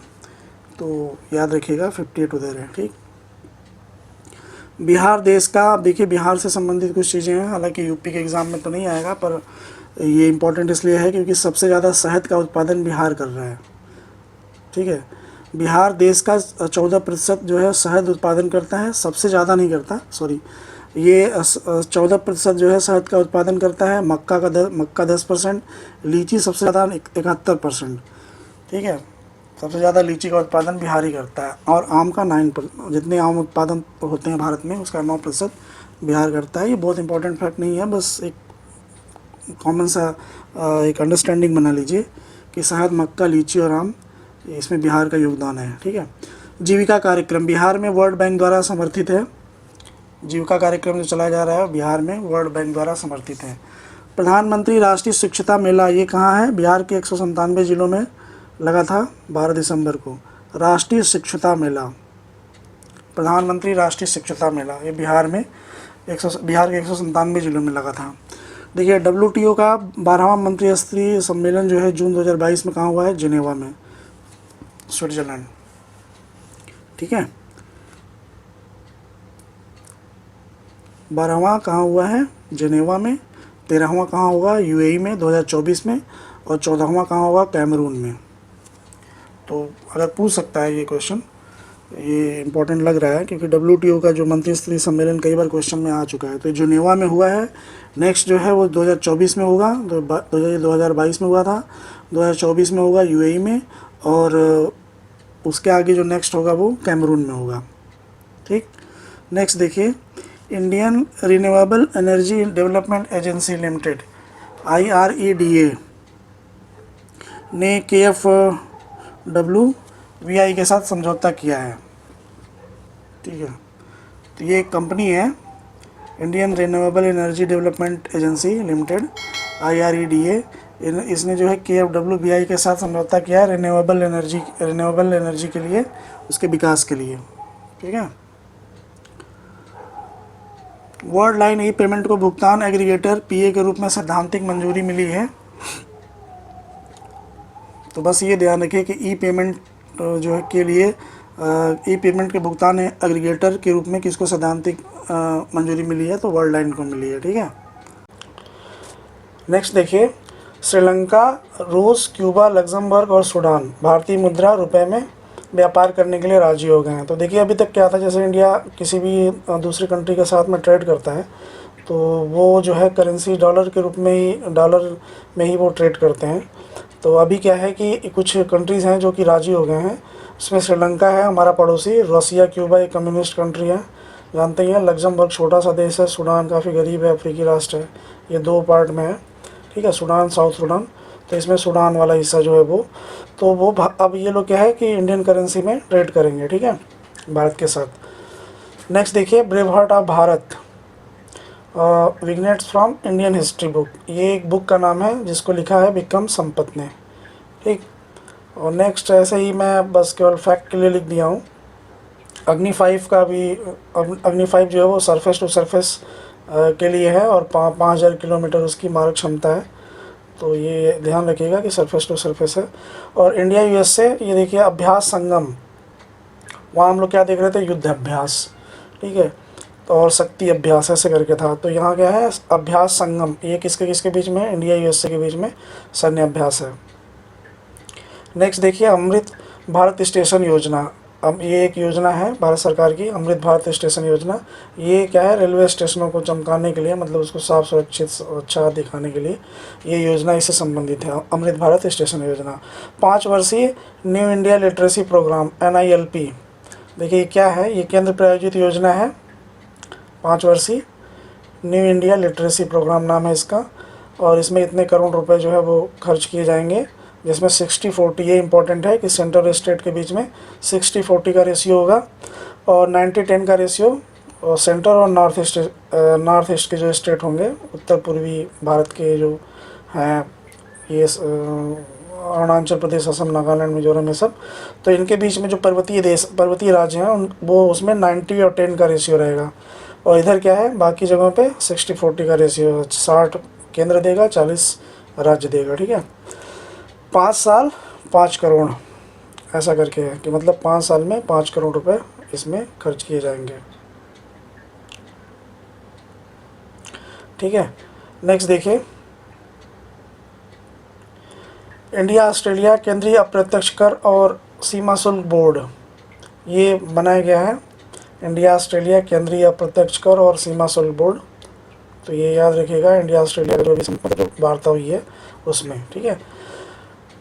Speaker 1: तो याद रखिएगा 58 उधर है, ठीक। बिहार देश का, अब देखिए बिहार से संबंधित कुछ चीज़ें हैं, हालांकि यूपी के एग्ज़ाम में तो नहीं आएगा, पर ये इम्पोर्टेंट इसलिए है क्योंकि सबसे ज़्यादा शहद का उत्पादन बिहार कर रहा है, ठीक है। बिहार देश का 14% जो है शहद उत्पादन करता है, सबसे ज़्यादा नहीं करता, सॉरी, ये 14% जो है शहद का उत्पादन करता है। मक्का 10%, लीची सबसे ज़्यादा 71%, ठीक है। सबसे ज़्यादा लीची का उत्पादन बिहार ही करता है, और आम का 9%, जितने आम उत्पादन होते हैं भारत में उसका 9% बिहार करता है। ये बहुत इंपॉर्टेंट फैक्ट नहीं है, बस एक कॉमन सा एक अंडरस्टैंडिंग बना लीजिए कि शहद, मक्का, लीची और आम, इसमें बिहार का योगदान है, ठीक है। जीविका कार्यक्रम बिहार में वर्ल्ड बैंक द्वारा समर्थित है। जीविका कार्यक्रम जो चलाया जा रहा है बिहार में वर्ल्ड बैंक द्वारा समर्थित है। प्रधानमंत्री राष्ट्रीय शिक्षता मेला, ये कहाँ है? बिहार के 197 जिलों में लगा था 12 दिसंबर को। राष्ट्रीय शिक्षता मेला, प्रधानमंत्री राष्ट्रीय शिक्षता मेला, ये बिहार के 197 जिलों में लगा था। देखिए WTO का 12वां मंत्री स्तरीय सम्मेलन जो है जून 2022 में कहाँ हुआ है? जिनेवा में, स्विट्जरलैंड, ठीक है। 12वां कहाँ हुआ है? जिनेवा में। 13वां कहाँ होगा? UAE में 2024 में। और 14वां कहाँ होगा? कैमरून में। तो अगर पूछ सकता है ये क्वेश्चन, ये इम्पोर्टेंट लग रहा है क्योंकि WTO का जो मंत्री स्तरीय सम्मेलन कई बार क्वेश्चन में आ चुका है। तो जिनेवा में हुआ है। नेक्स्ट जो है वो 2024 में होगा, 2022 में हुआ था, 2024 में होगा UAE में, और उसके आगे जो नेक्स्ट होगा वो कैमरून में होगा, ठीक। नेक्स्ट देखिए Indian renewable energy development agency limited IREDA ने KFWVI के साथ समझौता किया है, ठीक है। तो ये एक कंपनी है Indian renewable energy development agency limited IREDA, इसने जो है KFWVI के साथ समझौता किया है रिन्यूएबल एनर्जी के लिए, उसके विकास के लिए, ठीक है। वर्ल्ड लाइन ई पेमेंट को भुगतान एग्रीगेटर PA के रूप में सैद्धांतिक मंजूरी मिली है। तो बस ये ध्यान रखिए कि ई पेमेंट जो है के लिए ई पेमेंट के भुगतान एग्रीगेटर के रूप में किसको सैद्धांतिक मंजूरी मिली है? तो वर्ल्ड लाइन को मिली है, ठीक है। नेक्स्ट देखिए श्रीलंका, रूस, क्यूबा, लग्जमबर्ग और सूडान भारतीय मुद्रा रुपए में व्यापार करने के लिए राजी हो गए हैं। तो देखिए अभी तक क्या था, जैसे इंडिया किसी भी दूसरी कंट्री के साथ में ट्रेड करता है तो वो जो है करेंसी डॉलर के रूप में ही वो ट्रेड करते हैं। तो अभी क्या है कि कुछ कंट्रीज़ हैं जो कि राजी हो गए हैं। उसमें श्रीलंका है हमारा पड़ोसी, रसिया, क्यूबा एक कम्युनिस्ट कंट्री है, जानते ही हैं। लग्जमबर्ग छोटा सा देश है, सूडान काफ़ी गरीब है, अफ्रीकी राष्ट्र है, ये 2 पार्ट में है, ठीक है, सूडान, साउथ सूडान। तो इसमें सूडान वाला हिस्सा जो है वो, तो वो अब ये लोग क्या है कि इंडियन करेंसी में ट्रेड करेंगे, ठीक है, भारत के साथ। नेक्स्ट देखिए brave heart of Bharat, vignettes from Indian history book, ये एक बुक का नाम है जिसको लिखा है विक्रम संपत ने, ठीक। और नेक्स्ट ऐसे ही मैं बस केवल फैक्ट के लिए लिख दिया हूँ। अग्नि 5 का भी, अग्नि 5 जो है वो सरफेस टू सरफेस के लिए है और 5000 किलोमीटर उसकी मारक क्षमता है। तो ये ध्यान रखिएगा कि सरफेस टू सरफेस है। और इंडिया USA ये देखिए अभ्यास संगम, वहाँ हम लोग क्या देख रहे थे? युद्ध अभ्यास, ठीक है। तो और शक्ति अभ्यास ऐसे करके था। तो यहाँ क्या है? अभ्यास संगम, ये किसके बीच में है? इंडिया USA के बीच में सैन्य अभ्यास है। नेक्स्ट देखिए अमृत भारत स्टेशन योजना, अब ये एक योजना है भारत सरकार की, अमृत भारत स्टेशन योजना। ये क्या है, रेलवे स्टेशनों को चमकाने के लिए, मतलब उसको साफ सुरक्षित अच्छा दिखाने के लिए ये योजना इससे संबंधित है, अमृत भारत स्टेशन योजना। 5 वर्षीय new India literacy programme NILP। देखिए क्या है, ये केंद्र प्रायोजित योजना है, 5 वर्षीय न्यू इंडिया लिटरेसी प्रोग्राम नाम है इसका। और इसमें इतने करोड़ रुपए जो है वो खर्च किए जाएंगे, जिसमें 60-40, ये इंपॉर्टेंट है कि सेंट्रल और स्टेट के बीच में 60-40 का रेशियो होगा, और 90-10 का रेशियो और सेंटर और नॉर्थ ईस्ट के जो स्टेट होंगे, उत्तर पूर्वी भारत के जो हैं, ये अरुणाचल प्रदेश, असम, नागालैंड, मिजोरम, ये सब, तो इनके बीच में जो पर्वतीय राज्य हैं वो उसमें 90 और 10 का रेशियो रहेगा। और इधर क्या है, बाकी जगहों पे 60-40 का रेशियो, 60 केंद्र देगा, 40 राज्य देगा, ठीक है। 5 साल 5 करोड़ ऐसा करके है कि मतलब 5 साल में 5 करोड़ रुपए इसमें खर्च किए जाएंगे, ठीक है। नेक्स्ट देखिए, इंडिया ऑस्ट्रेलिया केंद्रीय अप्रत्यक्ष कर और सीमा शुल्क बोर्ड, ये बनाया गया है, इंडिया ऑस्ट्रेलिया केंद्रीय अप्रत्यक्ष कर और सीमा शुल्क बोर्ड। तो ये याद रखिएगा, इंडिया ऑस्ट्रेलिया जो भी वार्ता हुई है उसमें, ठीक है।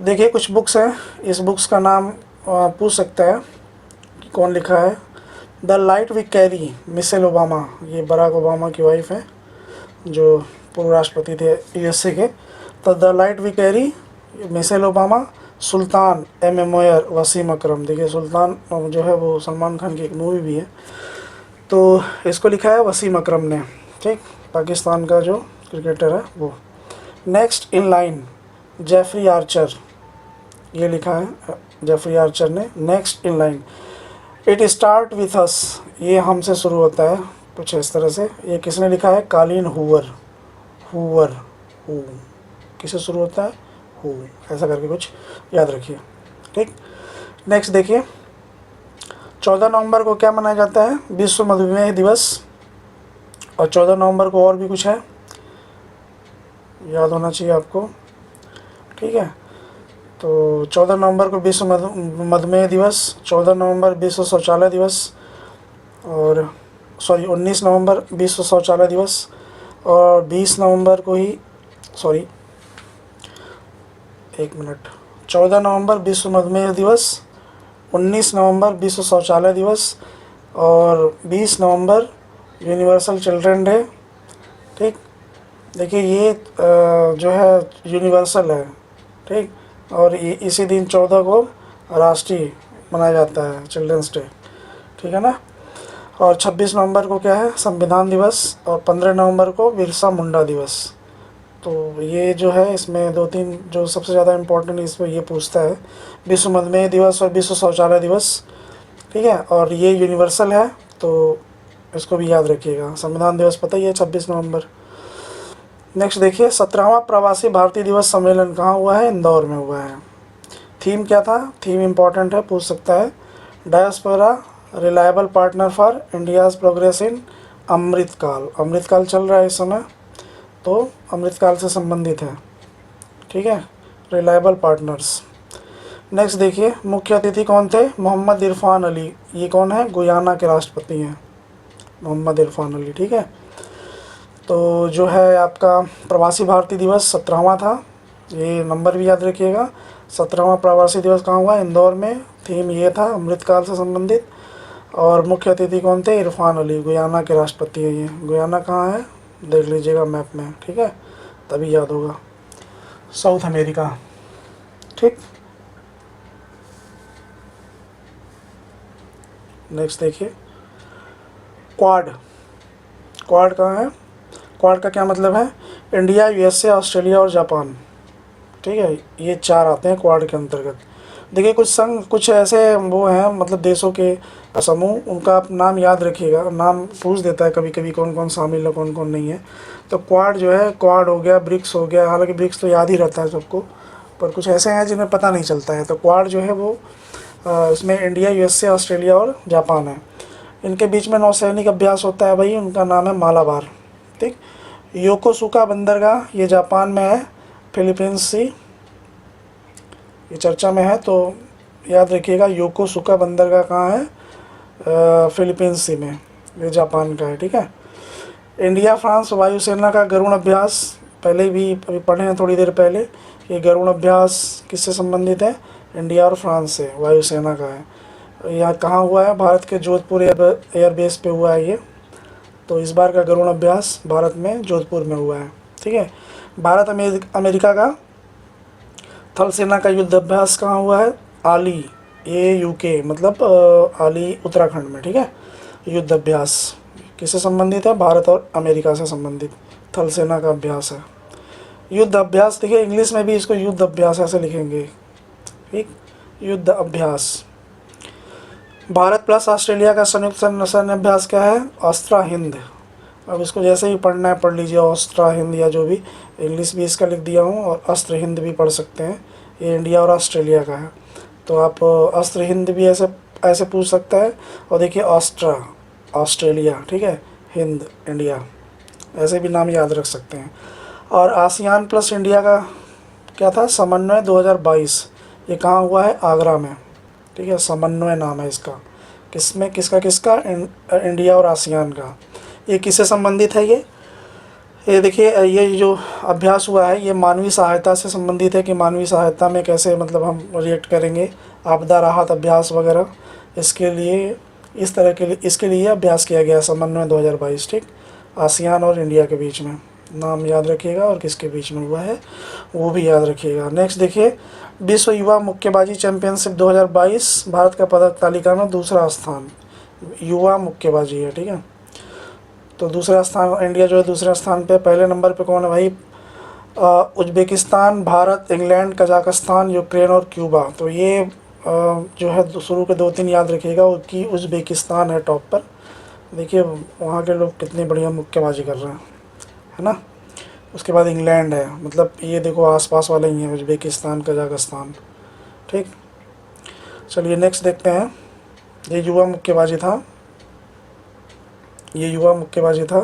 Speaker 1: देखिए कुछ बुक्स हैं, इस बुक्स का नाम पूछ सकता है कि कौन लिखा है। The light we carry, Michelle Obama, ये बराक ओबामा की वाइफ है जो पूर्व राष्ट्रपति थे USA के। तो the light we carry, Michelle Obama. Sultan, M.A. Moyer, Wasim Akram. देखिए सुल्तान जो है वो सलमान खान की एक मूवी भी है, तो इसको लिखा है वसीम अकरम ने, ठीक, पाकिस्तान का जो क्रिकेटर है वो। Next in line, Jeffrey Archer, ये लिखा है जेफरी आर्चर ने। Next in line, it start with us, ये हमसे शुरू होता है, कुछ इस तरह से। ये किसने लिखा है, कालीन हूवर, हू किससे शुरू होता है, हू, ऐसा करके कुछ याद रखिए, ठीक। नेक्स्ट देखिए, 14 नवंबर को क्या मनाया जाता है, विश्व मधुमेह दिवस। और 14 नवंबर को और भी कुछ है, याद होना चाहिए आपको, ठीक है। तो 14 नवंबर को विश्व मधुमेह दिवस, 14 नवंबर विश्व शौचालय दिवस, और 19 नवंबर विश्व शौचालय दिवस, और 20 नवंबर को ही, 14 नवंबर विश्व मधुमेह दिवस, 19 नवंबर विश्व शौचालय दिवस, और 20 नवंबर यूनिवर्सल चिल्ड्रन डे, ठीक। देखिए ये जो है यूनिवर्सल है, ठीक। और ये इसी दिन 14 को राष्ट्रीय मनाया जाता है, चिल्ड्रंस डे, ठीक है ना। और 26 नवंबर को क्या है, संविधान दिवस, और 15 नवंबर को बिरसा मुंडा दिवस। तो ये जो है इसमें 2-3 जो सबसे ज़्यादा इम्पोर्टेंट इसमें ये पूछता है, विश्व मधुमेह दिवस और विश्व शौचालय दिवस, ठीक है। और ये यूनिवर्सल है, तो इसको भी याद रखिएगा। संविधान दिवस पता ही है, 26 नवंबर। नेक्स्ट देखिए, 17वां प्रवासी भारतीय दिवस सम्मेलन कहाँ हुआ है, इंदौर में हुआ है। थीम क्या था, थीम इम्पॉर्टेंट है, पूछ सकता है। Diaspora reliable partner for India's progress in Amritkaal, Amritkaal चल रहा है इस समय, तो अमृतकाल से संबंधित है, ठीक है, रिलायबल पार्टनर्स। नेक्स्ट देखिए, मुख्य अतिथि कौन थे, मोहम्मद इरफान अली, ये कौन है, गुयाना के राष्ट्रपति हैं मोहम्मद इरफान अली, ठीक है। तो जो है आपका प्रवासी भारतीय दिवस 17वां था, ये नंबर भी याद रखिएगा। 17वां प्रवासी दिवस कहाँ हुआ, इंदौर में। थीम ये था अमृतकाल से संबंधित, और मुख्य अतिथि कौन थे, इरफान अली, गुयाना के राष्ट्रपति हैं ये। गुयाना कहाँ है, देख लीजिएगा मैप में, ठीक है, तभी याद होगा। साउथ अमेरिका, ठीक। नेक्स्ट देखिए, क्वाड, क्वाड कहाँ है, क्वाड का क्या मतलब है, इंडिया, USA, ऑस्ट्रेलिया और जापान, ठीक है, ये 4 आते हैं क्वाड के अंतर्गत। देखिए कुछ ऐसे वो हैं, मतलब देशों के समूह, उनका आप नाम याद रखिएगा, नाम पूछ देता है कभी कभी कौन कौन शामिल है कौन कौन नहीं है। तो क्वाड जो है, क्वाड हो गया, ब्रिक्स हो गया, हालांकि ब्रिक्स तो याद ही रहता है सबको, पर कुछ ऐसे हैं जिन्हें पता नहीं चलता है। तो क्वाड जो है वो इसमें इंडिया, USA, ऑस्ट्रेलिया और जापान है। इनके बीच में नौसैनिक अभ्यास होता है भाई, उनका नाम है मालाबार, ठीक। योकोसुका बंदरगाह, ये जापान में है, फिलीपींस सी, ये चर्चा में है, तो याद रखिएगा योकोसुका बंदरगाह कहाँ है, फिलीपींस सी में, ये जापान का है, ठीक है। इंडिया फ्रांस वायुसेना का गरुण अभ्यास, पहले भी अभी पढ़े हैं थोड़ी देर पहले। ये गरुण अभ्यास किससे संबंधित है, इंडिया और फ्रांस से, वायुसेना का है। यहाँ कहाँ हुआ है, भारत के जोधपुर एयरबेस पे हुआ है ये। तो इस बार का गरुण अभ्यास भारत में जोधपुर में हुआ है, ठीक है। भारत अमेरिका का थल सेना का युद्ध अभ्यास कहाँ हुआ है, आली, ये यूके मतलब आली उत्तराखंड में, ठीक है। युद्ध अभ्यास किससे संबंधित है, भारत और अमेरिका से संबंधित थल सेना का अभ्यास है। युद्ध अभ्यास देखिए इंग्लिश में भी इसको युद्ध अभ्यास ऐसे लिखेंगे, ठीक, युद्ध अभ्यास। भारत प्लस ऑस्ट्रेलिया का संयुक्त सैन्य अभ्यास क्या है, अस्त्रा हिंद। अब इसको जैसे ही पढ़ना है पढ़ लीजिए, अस्त्रा हिंद या जो भी, इंग्लिश भी इसका लिख दिया हूँ और अस्त्र हिंद भी पढ़ सकते हैं। ये इंडिया और ऑस्ट्रेलिया का है, तो आप अस्त्र हिंद भी ऐसे ऐसे पूछ सकता है। और देखिए ऑस्ट्रा ऑस्ट्रेलिया, ठीक है, हिंद इंडिया, ऐसे भी नाम याद रख सकते हैं। और आसियान प्लस इंडिया का क्या था, समन्वय 2022, ये कहाँ हुआ है, आगरा में, ठीक है। समन्वय नाम है इसका, किसमें, किसका इंडिया और आसियान का। ये किससे संबंधित है, ये देखिए ये जो अभ्यास हुआ है ये मानवीय सहायता से संबंधित है, कि मानवीय सहायता में कैसे मतलब हम रिएक्ट करेंगे, आपदा राहत अभ्यास वगैरह, इसके लिए इस तरह के लिए इसके लिए अभ्यास किया गया समन्वय 2022, ठीक। आसियान और इंडिया के बीच में, नाम याद रखिएगा और किसके बीच में हुआ है वो भी याद रखिएगा। नेक्स्ट देखिए, विश्व युवा मुक्केबाजी चैंपियनशिप 2022, भारत का पदक तालिका में दूसरा स्थान, युवा मुक्केबाजी है, ठीक है। तो दूसरा स्थान इंडिया जो है दूसरे स्थान पे, पहले नंबर पे कौन है भाई, Uzbekistan, Bharat, England, Kazakhstan, Ukraine और क्यूबा। तो ये जो है शुरू के 2-3 याद रखिएगा कि उज्बेकिस्तान है टॉप पर। देखिए वहाँ के लोग कितनी बढ़िया मुक्केबाजी कर रहे हैं, है ना। उसके बाद इंग्लैंड है, मतलब ये देखो आसपास वाले ही हैं, उज्बेकिस्तान, कजाकिस्तान, ठीक। चलिए नेक्स्ट देखते हैं, ये युवा मुक्केबाजी था, ये युवा मुक्केबाजी था।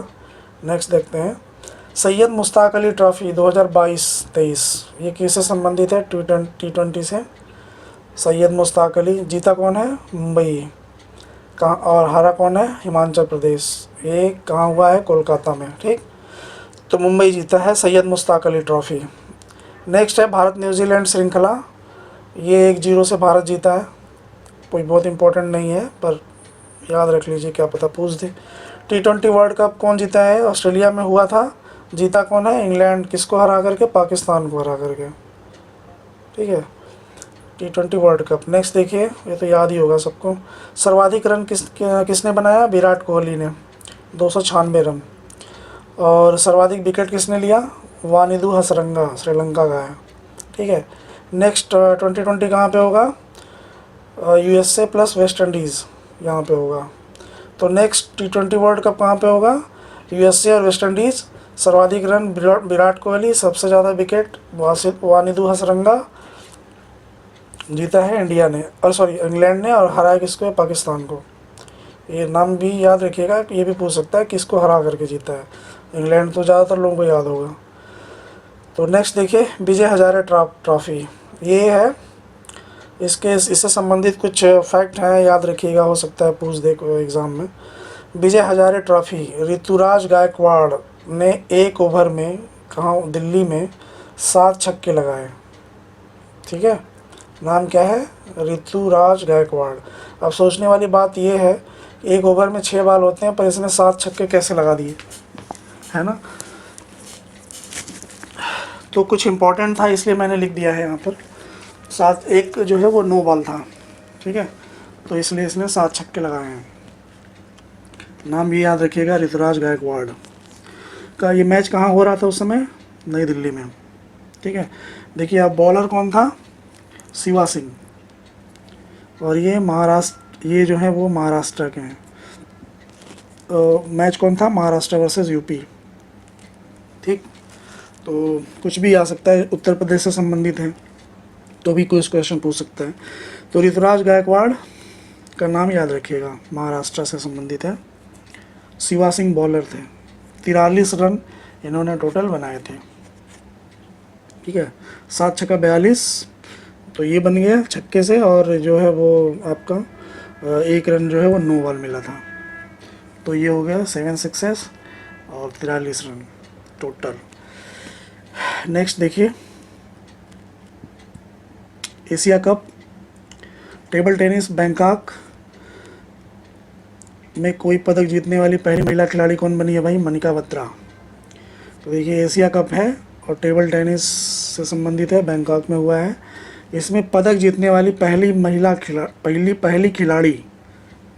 Speaker 1: नेक्स्ट देखते हैं, सैयद मुश्ताक अली ट्रॉफ़ी 2022-23, ये किससे संबंधित है, T20 से। सैयद मुश्ताक अली, जीता कौन है, मुंबई, कहाँ, और हारा कौन है, हिमाचल प्रदेश। ये कहाँ हुआ है, कोलकाता में, ठीक। तो मुंबई जीता है सैयद मुश्ताक अली ट्रॉफ़ी। नेक्स्ट है भारत न्यूजीलैंड श्रृंखला, ये 1-0 से भारत जीता है, कोई बहुत इंपॉर्टेंट नहीं है पर याद रख लीजिए, क्या पता पूछ दे। T20 वर्ल्ड कप कौन जीता है, ऑस्ट्रेलिया में हुआ था, जीता कौन है, इंग्लैंड, किसको हरा करके, पाकिस्तान को हरा करके, ठीक है। T20 world cup. नेक्स्ट देखिए, ये तो याद ही होगा सबको, सर्वाधिक रन किसने बनाया, विराट कोहली ने 296 रन। और सर्वाधिक विकेट किसने लिया, वानिदु हसरंगा, श्रीलंका का है, ठीक है। नेक्स्ट 2020 कहाँ पे होगा, USA प्लस वेस्ट इंडीज़, यहाँ पे होगा। तो नेक्स्ट T20 वर्ल्ड कप कहाँ पे होगा, USA और वेस्ट इंडीज़। सर्वाधिक रन विराट कोहली, सबसे ज़्यादा विकेट वानिदु हसरंगा, जीता है इंडिया ने, और सॉरी इंग्लैंड ने, और हराया किसको, पाकिस्तान को। ये नाम भी याद रखिएगा, ये भी पूछ सकता है किसको हरा करके जीता है, इंग्लैंड तो ज़्यादातर लोगों को याद होगा। तो नेक्स्ट देखिए, विजय हजारे ट्रॉफ़ी, ये है, इससे संबंधित कुछ फैक्ट हैं, याद रखिएगा, हो सकता है पूछ दे एग्ज़ाम में। विजय हजारे ट्रॉफ़ी, ऋतुराज गायकवाड़ ने एक ओवर में, कहाँ, दिल्ली में 7 छक्के लगाए, ठीक है। नाम क्या है, ऋतुराज गायकवाड़। अब सोचने वाली बात यह है, एक ओवर में 6 बॉल होते हैं, पर इसने 7 छक्के कैसे लगा दिए, है ना। तो कुछ इम्पोर्टेंट था इसलिए मैंने लिख दिया है यहाँ पर। 7, एक जो है वो 9 बॉल था, ठीक है, तो इसलिए इसने 7 छक्के लगाए हैं। नाम भी याद रखिएगा, ऋतुराज गायकवाड़ का। ये मैच कहाँ हो रहा था उस समय, नई दिल्ली में, ठीक है। देखिए अब बॉलर कौन था, शिवा सिंह, और ये महाराष्ट्र, ये जो है वो महाराष्ट्र के हैं। मैच कौन था, महाराष्ट्र वर्सेस यूपी, ठीक। तो कुछ भी आ सकता है, उत्तर प्रदेश से संबंधित है तो भी कुछ क्वेश्चन पूछ सकता है। तो ऋतुराज गायकवाड़ का नाम याद रखिएगा, महाराष्ट्र से संबंधित है। शिवा सिंह बॉलर थे, 43 रन इन्होंने टोटल बनाए थे, ठीक है। 7 छक्का 42, तो ये बन गया छक्के से, और जो है वो आपका 1 रन जो है वो नो बॉल मिला था। तो ये हो गया 7 सिक्सेस और 43 रन टोटल। नेक्स्ट देखिए, Asia cup table tennis Bangkok में कोई पदक जीतने वाली पहली महिला खिलाड़ी कौन बनी है भाई? मनिका बत्रा। तो देखिए एशिया कप है और टेबल टेनिस से संबंधित है, बैंकॉक में हुआ है। इसमें पदक जीतने वाली पहली खिलाड़ी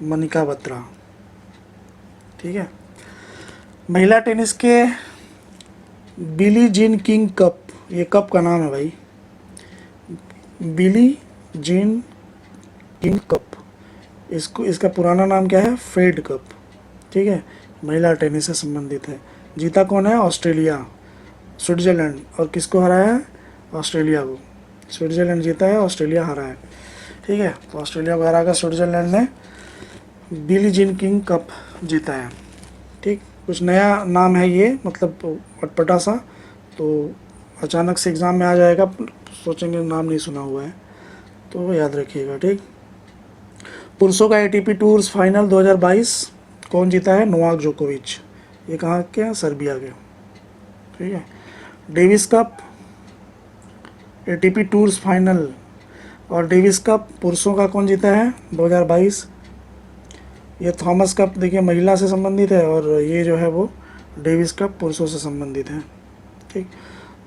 Speaker 1: मनिका बत्रा, ठीक है। महिला टेनिस के बिली जीन किंग कप, ये कप का नाम है भाई, बिली जीन किंग कप। इसका पुराना नाम क्या है? फेड कप, ठीक है। महिला टेनिस से संबंधित है। जीता कौन है? Australia, Switzerland. और किसको हराया है? ऑस्ट्रेलिया को। स्विट्ज़रलैंड जीता है, ऑस्ट्रेलिया हरा है, ठीक है। तो ऑस्ट्रेलिया को हरा कर स्विट्ज़रलैंड ने बिली जीन किंग कप जीता है, ठीक। कुछ नया नाम है ये, मतलब अटपटा सा, तो अचानक से एग्ज़ाम में आ जाएगा, सोचेंगे नाम नहीं सुना हुआ है, तो याद रखिएगा, ठीक। पुरुषों का एटीपी टूर्स फाइनल 2022 कौन जीता है? नोवाक जोकोविच। ये कहाँ के हैं? सर्बिया के, ठीक है। Davis cup ATP tours final और डेविस कप पुरुषों का कौन जीता है 2022? ये थॉमस कप देखिए महिला से संबंधित है, और ये जो है वो डेविस कप पुरुषों से संबंधित है, ठीक।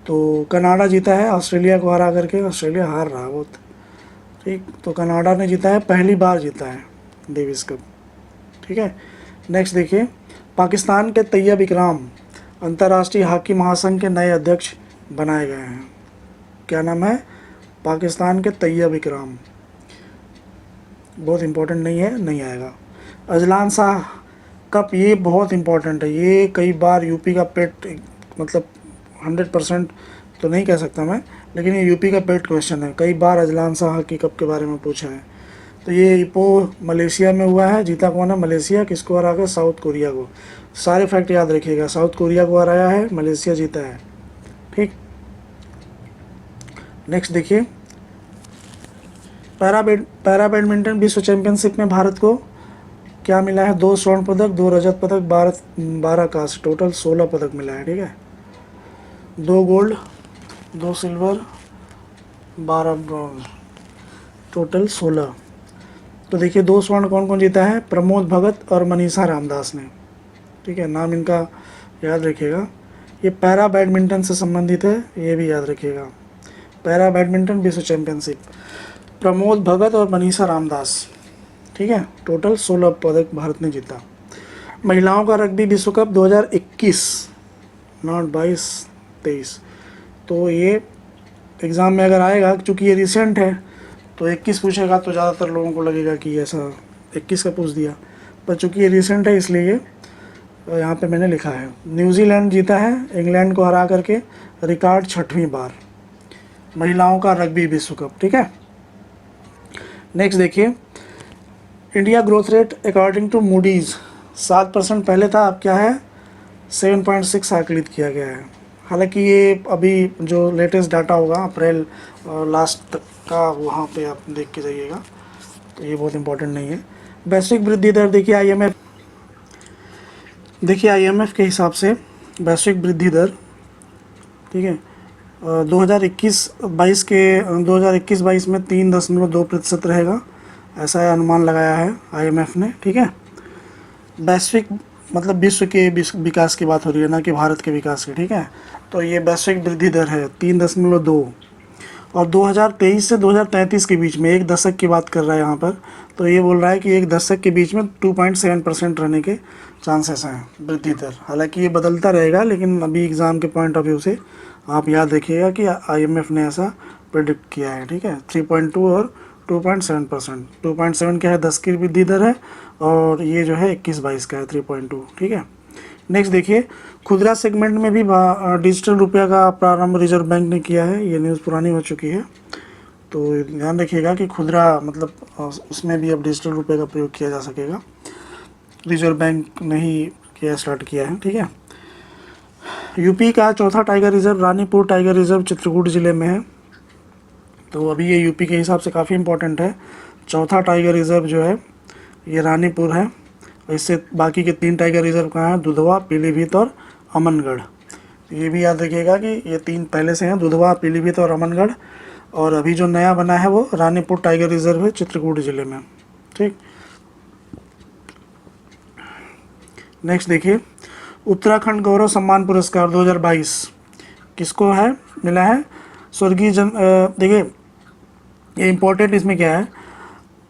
Speaker 1: तो कनाडा जीता है ऑस्ट्रेलिया को हरा करके, ऑस्ट्रेलिया हार रहा बहुत, ठीक। तो कनाडा ने जीता है, पहली बार जीता है डेविस कप, ठीक है। नेक्स्ट देखिए, पाकिस्तान के तैयब इकराम अंतर्राष्ट्रीय हॉकी महासंघ के नए अध्यक्ष बनाए गए हैं। क्या नाम है? पाकिस्तान के तैयब इकराम। बहुत इम्पोर्टेंट नहीं है, नहीं आएगा। अजलान शाह कप, ये बहुत इम्पोर्टेंट है, ये कई बार यूपी का पेट, मतलब 100% तो नहीं कह सकता मैं, लेकिन ये यूपी का पेट क्वेश्चन है। कई बार अजलान शाह हॉकी कप के बारे में पूछा है। तो ये इपो मलेशिया में हुआ है। जीता कौन है? मलेशिया। किसको हरा कर? साउथ कोरिया को। सारे फैक्ट याद रखिएगा, साउथ कोरिया को हराया है, मलेशिया जीता है, ठीक। नेक्स्ट देखिए, पैरा बैडमिंटन विश्व चैंपियनशिप में भारत को क्या मिला है? 2 स्वर्ण पदक, 2 रजत पदक, 12 कांस्य, टोटल 16 पदक मिला है, ठीक है। 2 गोल्ड, 2 सिल्वर, 12 ब्रॉन्ज, टोटल 16। तो देखिए 2 स्वर्ण कौन कौन जीता है? प्रमोद भगत और मनीषा रामदास ने, ठीक है। नाम इनका याद रखिएगा। ये पैरा बैडमिंटन से संबंधित है, ये भी याद रखिएगा। पैरा बैडमिंटन विश्व चैंपियनशिप, प्रमोद भगत और मनीषा रामदास, ठीक है। टोटल 16 पदक भारत ने जीता। महिलाओं का रग्बी विश्व कप 2021, नॉट 22-23। तो ये एग्ज़ाम में अगर आएगा, चूँकि ये रिसेंट है, तो 21 पूछेगा तो ज़्यादातर लोगों को लगेगा कि ऐसा 21 का पूछ दिया, पर चूँकि ये रिसेंट है इसलिए यहाँ पे मैंने लिखा है। न्यूजीलैंड जीता है इंग्लैंड को हरा करके, रिकॉर्ड 6वीं बार महिलाओं का रग्बी विश्व कप, ठीक है। नेक्स्ट देखिए, India growth rate according to Moody's 7% पहले था, अब क्या है? 7.6 आकलित किया गया है। हालांकि ये अभी जो लेटेस्ट डाटा होगा अप्रैल लास्ट तक का, वहाँ पे आप देख के जाइएगा, तो ये बहुत इंपॉर्टेंट नहीं है। वैश्विक वृद्धि दर देखिए, आईएमएफ के हिसाब से वैश्विक वृद्धि दर, ठीक है, 2021-22 में 3.2% रहेगा, ऐसा अनुमान लगाया है आईएमएफ ने, ठीक है। वैश्विक मतलब विश्व के विकास की बात हो रही है, ना कि भारत के विकास की, ठीक है। तो ये वैश्विक वृद्धि दर है 3.2, और 2023 से 2033 के बीच में, एक दशक की बात कर रहा है यहाँ पर, तो ये बोल रहा है कि एक दशक के बीच में 2.7% रहने के चांसेस हैं वृद्धि दर। हालांकि ये बदलता रहेगा, लेकिन अभी एग्ज़ाम के पॉइंट ऑफ व्यू से आप याद रखिएगा कि आईएमएफ ने ऐसा प्रेडिक्ट किया है, ठीक है। 3.2 और 2.7%। 2.7 क्या है? 10 की वृद्धि दर है, और ये जो है 21-22 का है 3.2, ठीक है। नेक्स्ट देखिए, खुदरा सेगमेंट में भी डिजिटल रुपया का प्रारंभ रिजर्व बैंक ने किया है। ये न्यूज़ पुरानी हो चुकी है, तो ध्यान रखिएगा कि खुदरा मतलब उसमें भी अब डिजिटल रुपये का प्रयोग किया जा सकेगा। रिजर्व बैंक ने ही किया, स्टार्ट किया है, ठीक है। यूपी का चौथा tiger reserve Ranipur tiger reserve Chitrakoot ज़िले में है। तो अभी ये यूपी के हिसाब से काफ़ी इम्पोर्टेंट है। चौथा टाइगर रिज़र्व जो है ये रानीपुर है। इससे बाकी के 3 टाइगर रिज़र्व कहाँ हैं? दुधवा, पीलीभीत और अमनगढ़। ये भी याद रखिएगा कि ये 3 पहले से हैं, दुधवा, पीलीभीत और अमनगढ़। और अभी जो नया बना है वो रानीपुर टाइगर रिज़र्व है, चित्रकूट ज़िले में। ठीक, नेक्स्ट देखिए, उत्तराखंड गौरव सम्मान पुरस्कार 2022 किसको है मिला है? स्वर्गीय देखिए ये इम्पोर्टेंट इसमें क्या है,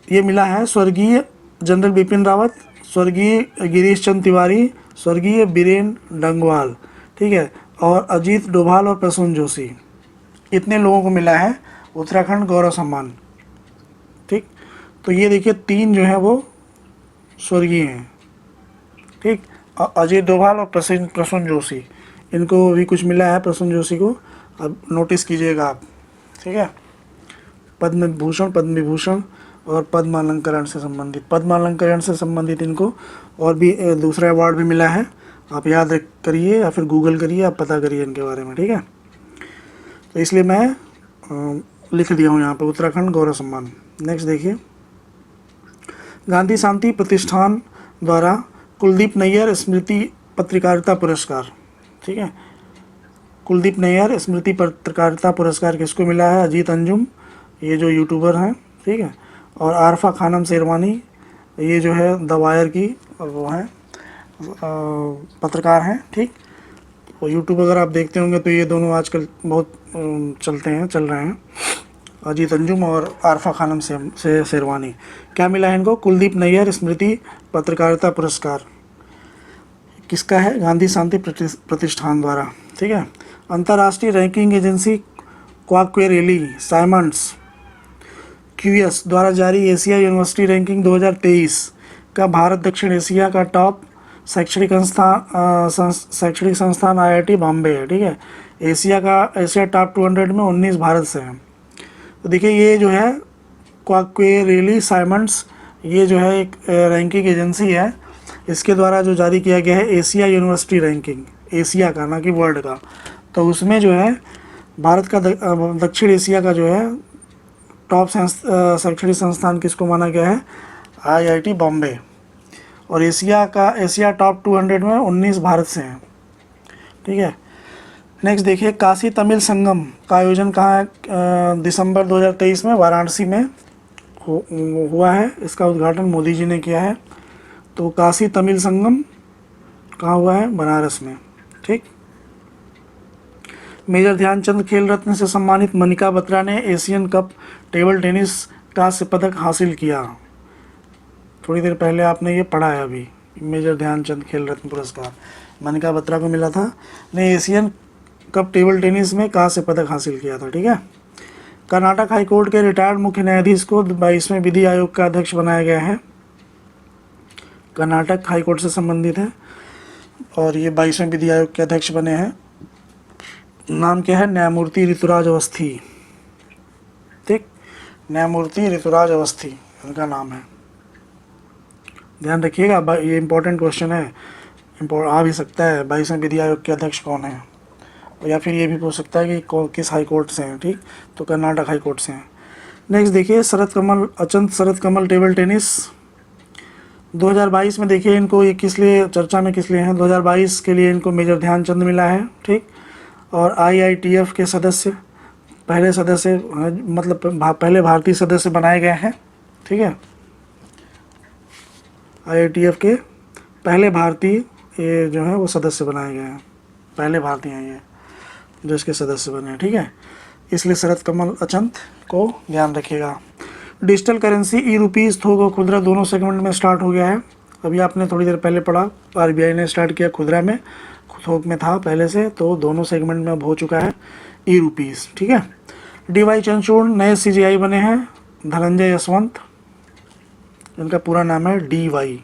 Speaker 1: ये मिला है स्वर्गीय जनरल बिपिन रावत, स्वर्गीय गिरीश चंद्र तिवारी, स्वर्गीय बीरेन डंगवाल, ठीक है, और अजीत डोभाल और प्रसून जोशी। इतने लोगों को मिला है उत्तराखंड गौरव सम्मान। ठीक, तो ये देखिए 3 जो है वो स्वर्गीय हैं। ठीक, अजीत डोभाल और प्रसून जोशी, इनको भी कुछ मिला है, प्रसून जोशी को। अब नोटिस कीजिएगा आप। ठीक है, पद्म भूषण, पद्म विभूषण और पद्म अलंकरण से संबंधित, पद्म अलंकरण से संबंधित इनको और भी दूसरा अवार्ड भी मिला है। आप याद करिए या फिर गूगल करिए, आप पता करिए इनके बारे में। ठीक है, तो इसलिए मैं लिख दिया हूँ यहाँ पे उत्तराखंड गौरव सम्मान। नेक्स्ट देखिए, गांधी शांति प्रतिष्ठान द्वारा कुलदीप नैयर स्मृति पत्रकारिता पुरस्कार। ठीक है, कुलदीप नैयर स्मृति पत्रकारिता पुरस्कार किसको मिला है? अजीत अंजुम, ये जो यूट्यूबर हैं। ठीक है, और आरफा खानम शेरवानी, ये जो है द वायर की वो हैं पत्रकार हैं। ठीक, और यूट्यूब अगर आप देखते होंगे तो ये दोनों आजकल बहुत चल रहे हैं, अजीत अंजुम और आरफा खानम से शेरवानी। क्या मिला है इनको? कुलदीप नैयर स्मृति पत्रकारिता पुरस्कार। किसका है? गांधी शांति प्रतिष्ठान द्वारा। ठीक है, अंतर्राष्ट्रीय रैंकिंग एजेंसी क्वाक्वेरेली साइमंड्स क्यूएस द्वारा जारी एशिया यूनिवर्सिटी रैंकिंग 2023 का भारत दक्षिण एशिया का टॉप शैक्षणिक संस्थान आईआईटी बॉम्बे है। ठीक है, एशिया टॉप 200 में 19 भारत से हैं। तो देखिए ये जो है क्वाक्वेरेली साइमंड्स, ये जो है एक रैंकिंग एजेंसी है, इसके द्वारा जो जारी किया गया है एशिया यूनिवर्सिटी रैंकिंग, एशिया का ना कि वर्ल्ड का। तो उसमें जो है भारत का दक्षिण एशिया का जो है टॉप शैक्षणिक संस्थान किसको माना गया है? आईआईटी बॉम्बे। और एशिया टॉप 200 में 19 भारत से हैं। ठीक है, नेक्स्ट देखिए, काशी तमिल संगम का आयोजन कहाँ है? दिसंबर 2023 में वाराणसी में हुआ है। इसका उद्घाटन मोदी जी ने किया है। तो काशी तमिल संगम कहाँ हुआ है? बनारस में। ठीक, मेजर ध्यानचंद खेल रत्न से सम्मानित मनिका बत्रा ने एशियन कप टेबल टेनिस कांस्य पदक हासिल किया। थोड़ी देर पहले आपने ये पढ़ा है अभी, मेजर ध्यानचंद खेल रत्न पुरस्कार मनिका बत्रा को मिला था, ने एशियन कप टेबल टेनिस में कांस्य पदक हासिल किया था। ठीक है, कर्नाटक हाईकोर्ट के रिटायर्ड मुख्य न्यायाधीश को 22वें विधि आयोग का अध्यक्ष बनाया गया है। कर्नाटक हाईकोर्ट से संबंधित है और ये 22वें विधि आयोग के अध्यक्ष बने हैं। नाम क्या है? न्यायमूर्ति ऋतुराज अवस्थी। ठीक, न्यायमूर्ति ऋतुराज अवस्थी इनका नाम है। ध्यान रखिएगा, ये इंपॉर्टेंट क्वेश्चन है, आ भी सकता है 22वें विधि आयोग के अध्यक्ष कौन है, या फिर ये भी पूछ सकता है कि किस हाई कोर्ट से हैं। ठीक, तो कर्नाटक हाई कोर्ट से हैं। नेक्स्ट देखिए, अचंत शरत कमल टेबल टेनिस 2022 में देखिए इनको ये किस लिए चर्चा में किस लिए हैं? 2022 के लिए इनको मेजर ध्यानचंद मिला है। ठीक, और आईआईटीएफ के सदस्य, पहले सदस्य मतलब पहले भारतीय सदस्य बनाए गए हैं। ठीक है, आईआईटीएफ के पहले भारतीय ये जो है वो सदस्य बनाए गए हैं, पहले भारतीय हैं ये जो इसके सदस्य बने हैं। ठीक है, इसलिए शरत कमल अचंत को ध्यान रखिएगा। डिजिटल करेंसी ई रुपीज़ थोक और खुदरा दोनों सेगमेंट में स्टार्ट हो गया है। अभी आपने थोड़ी देर पहले पढ़ा, आरबीआई ने स्टार्ट किया खुदरा में, थोक में था पहले से, तो दोनों सेगमेंट में अब हो चुका है ई रुपीज़। ठीक है, डीवाई चंद्रचूड़ नए सीजीआई बने हैं, धनंजय यशवंत, इनका पूरा नाम है डीवाई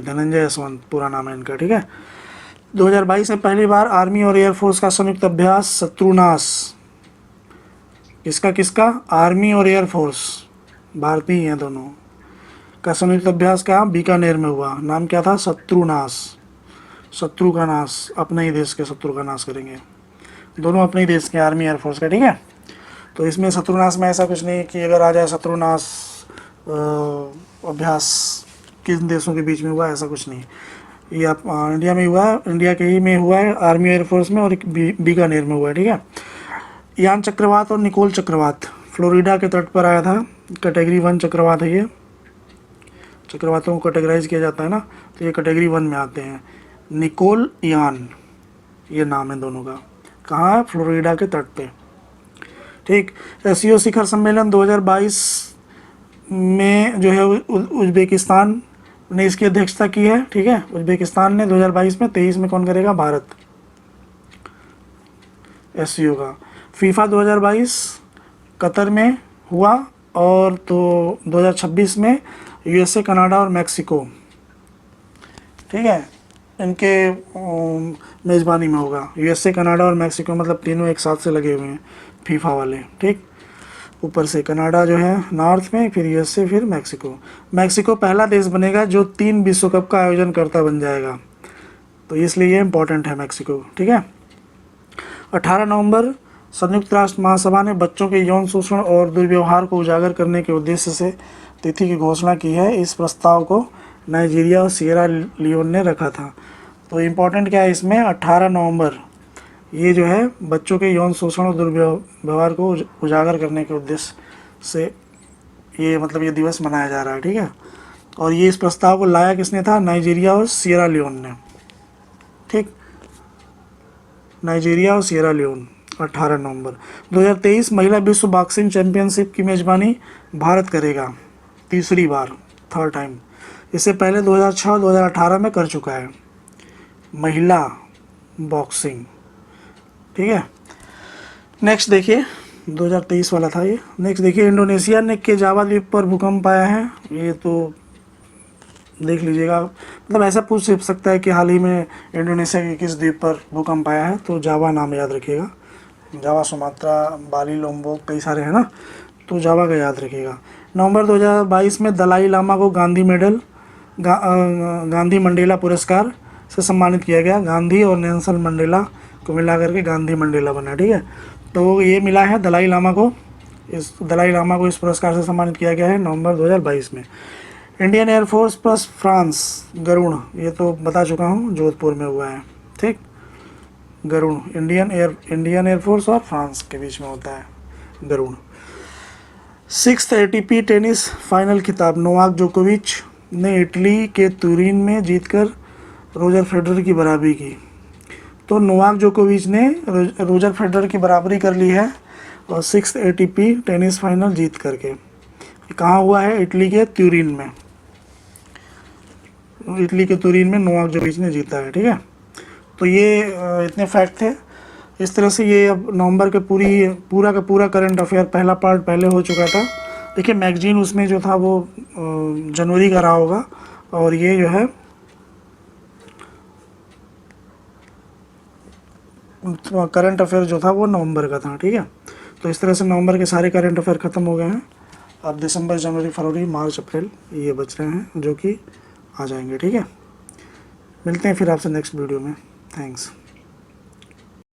Speaker 1: धनंजय यशवंत पूरा नाम है इनका। ठीक है, 2022 में पहली बार आर्मी और एयरफोर्स का संयुक्त अभ्यास शत्रुनाश, किसका आर्मी और एयरफोर्स भारतीय हैं दोनों का संयुक्त अभ्यास का बीकानेर में हुआ। नाम क्या था? शत्रुनाश, शत्रु का नाश, अपने ही देश के शत्रु का नाश करेंगे। दोनों अपने ही देश के आर्मी एयरफोर्स का। ठीक है, तो इसमें शत्रुनाश में ऐसा कुछ नहीं कि अगर आ जाए शत्रुनाश अभ्यास किन देशों के बीच में हुआ, ऐसा कुछ नहीं। ये आप इंडिया में हुआ है, इंडिया के ही में हुआ है, आर्मी एयरफोर्स में, और एक बीकानेर में हुआ है, ठीक है। यान चक्रवात और निकोल चक्रवात फ्लोरिडा के तट पर आया था। कैटेगरी 1 चक्रवात है ये। चक्रवातों को कैटेगराइज किया जाता है ना, तो ये कैटेगरी 1 में आते हैं। निकोल यान, ये नाम है दोनों का। कहाँ है? फ्लोरिडा के तट पे, ठीक। एससीओ शिखर सम्मेलन 2022 में जो है उज्बेकिस्तान ने इसकी अध्यक्षता की है, ठीक है। उज्बेकिस्तान ने 2022 में, 23 में कौन करेगा? भारत, एससीओ का। फीफा 2022 कतर में हुआ, और तो 2026 में यूएसए, कनाडा और मैक्सिको, ठीक है, इनके मेज़बानी में होगा। यूएसए, कनाडा और मैक्सिको, मतलब तीनों एक साथ से लगे हुए हैं फीफा वाले, ठीक। ऊपर से कनाडा जो है नॉर्थ में, फिर यूएसए, फिर मैक्सिको। मैक्सिको पहला देश बनेगा जो 3 विश्व कप का आयोजन करता बन जाएगा, तो इसलिए ये इम्पोर्टेंट है मैक्सिको, ठीक है। 18 नवंबर संयुक्त राष्ट्र महासभा ने बच्चों के यौन शोषण और दुर्व्यवहार को उजागर करने के उद्देश्य से तिथि की घोषणा की है। इस प्रस्ताव को नाइजीरिया और सिएरा लियोन ने रखा था। तो इम्पोर्टेंट क्या है इसमें? 18 नवंबर, ये जो है बच्चों के यौन शोषण और दुर्व्यवहार को उजागर करने के उद्देश्य से ये मतलब ये दिवस मनाया जा रहा है, ठीक है। और ये इस प्रस्ताव को लाया किसने था? नाइजीरिया और सिएरा लियोन ने, ठीक। नाइजीरिया और सिएरा लियोन। 18 नवंबर 2023 महिला विश्व बॉक्सिंग चैंपियनशिप की मेजबानी भारत करेगा, तीसरी बार, 3rd टाइम। इससे पहले 2006 2018 में कर चुका है महिला बॉक्सिंग, ठीक है। नेक्स्ट देखिए, 2023 वाला था ये। नेक्स्ट देखिए, इंडोनेशिया ने के जावा द्वीप पर भूकंप आया है। ये तो देख लीजिएगा, मतलब ऐसा पूछ सकता है कि हाल ही में इंडोनेशिया के किस द्वीप पर भूकंप आया है, तो जावा नाम याद रखिएगा। जावा, सुमात्रा, बाली, लोम्बोक, कई सारे हैं ना, तो जावा का याद रखिएगा। नवंबर 2022 में दलाई लामा को गांधी मेडल, गांधी मंडेला पुरस्कार से सम्मानित किया गया। गांधी और नेल्सन मंडेला को मिला करके गांधी मंडेला बना, ठीक है। तो ये मिला है दलाई लामा को, दलाई लामा को इस पुरस्कार से सम्मानित किया गया है नवंबर 2022 में। Indian air force plus France Garuda, ये तो बता चुका हूँ, जोधपुर में हुआ है, ठीक। गरुड़ इंडियन एयरफोर्स और फ्रांस के बीच में होता है Garuda. 6th ATP tennis final खिताब नोवाक जोकोविच ने इटली के तुरीन में जीतकर रोजर फेडरर की बराबरी की। तो नोवाक जोकोविच ने रोजर फेडरर की बराबरी कर ली है, और 6th ATP टेनिस फाइनल जीत करके। कहाँ हुआ है? इटली के तुरीन में, इटली के तुरीन में नोवाक जोकोविच ने जीता है, ठीक है। तो ये इतने फैक्ट थे। इस तरह से ये अब नवंबर के पूरा का पूरा करंट अफेयर पहला पार्ट पहले हो चुका था। देखिए मैगजीन उसमें जो था वो जनवरी का रहा होगा, और ये जो है करंट अफेयर जो था वो नवंबर का था, ठीक है। तो इस तरह से नवंबर के सारे करंट अफेयर ख़त्म हो गए हैं। अब दिसंबर, जनवरी, फरवरी, मार्च, अप्रैल ये बच रहे हैं जो कि आ जाएंगे, ठीक है। मिलते हैं फिर आपसे नेक्स्ट वीडियो में। थैंक्स।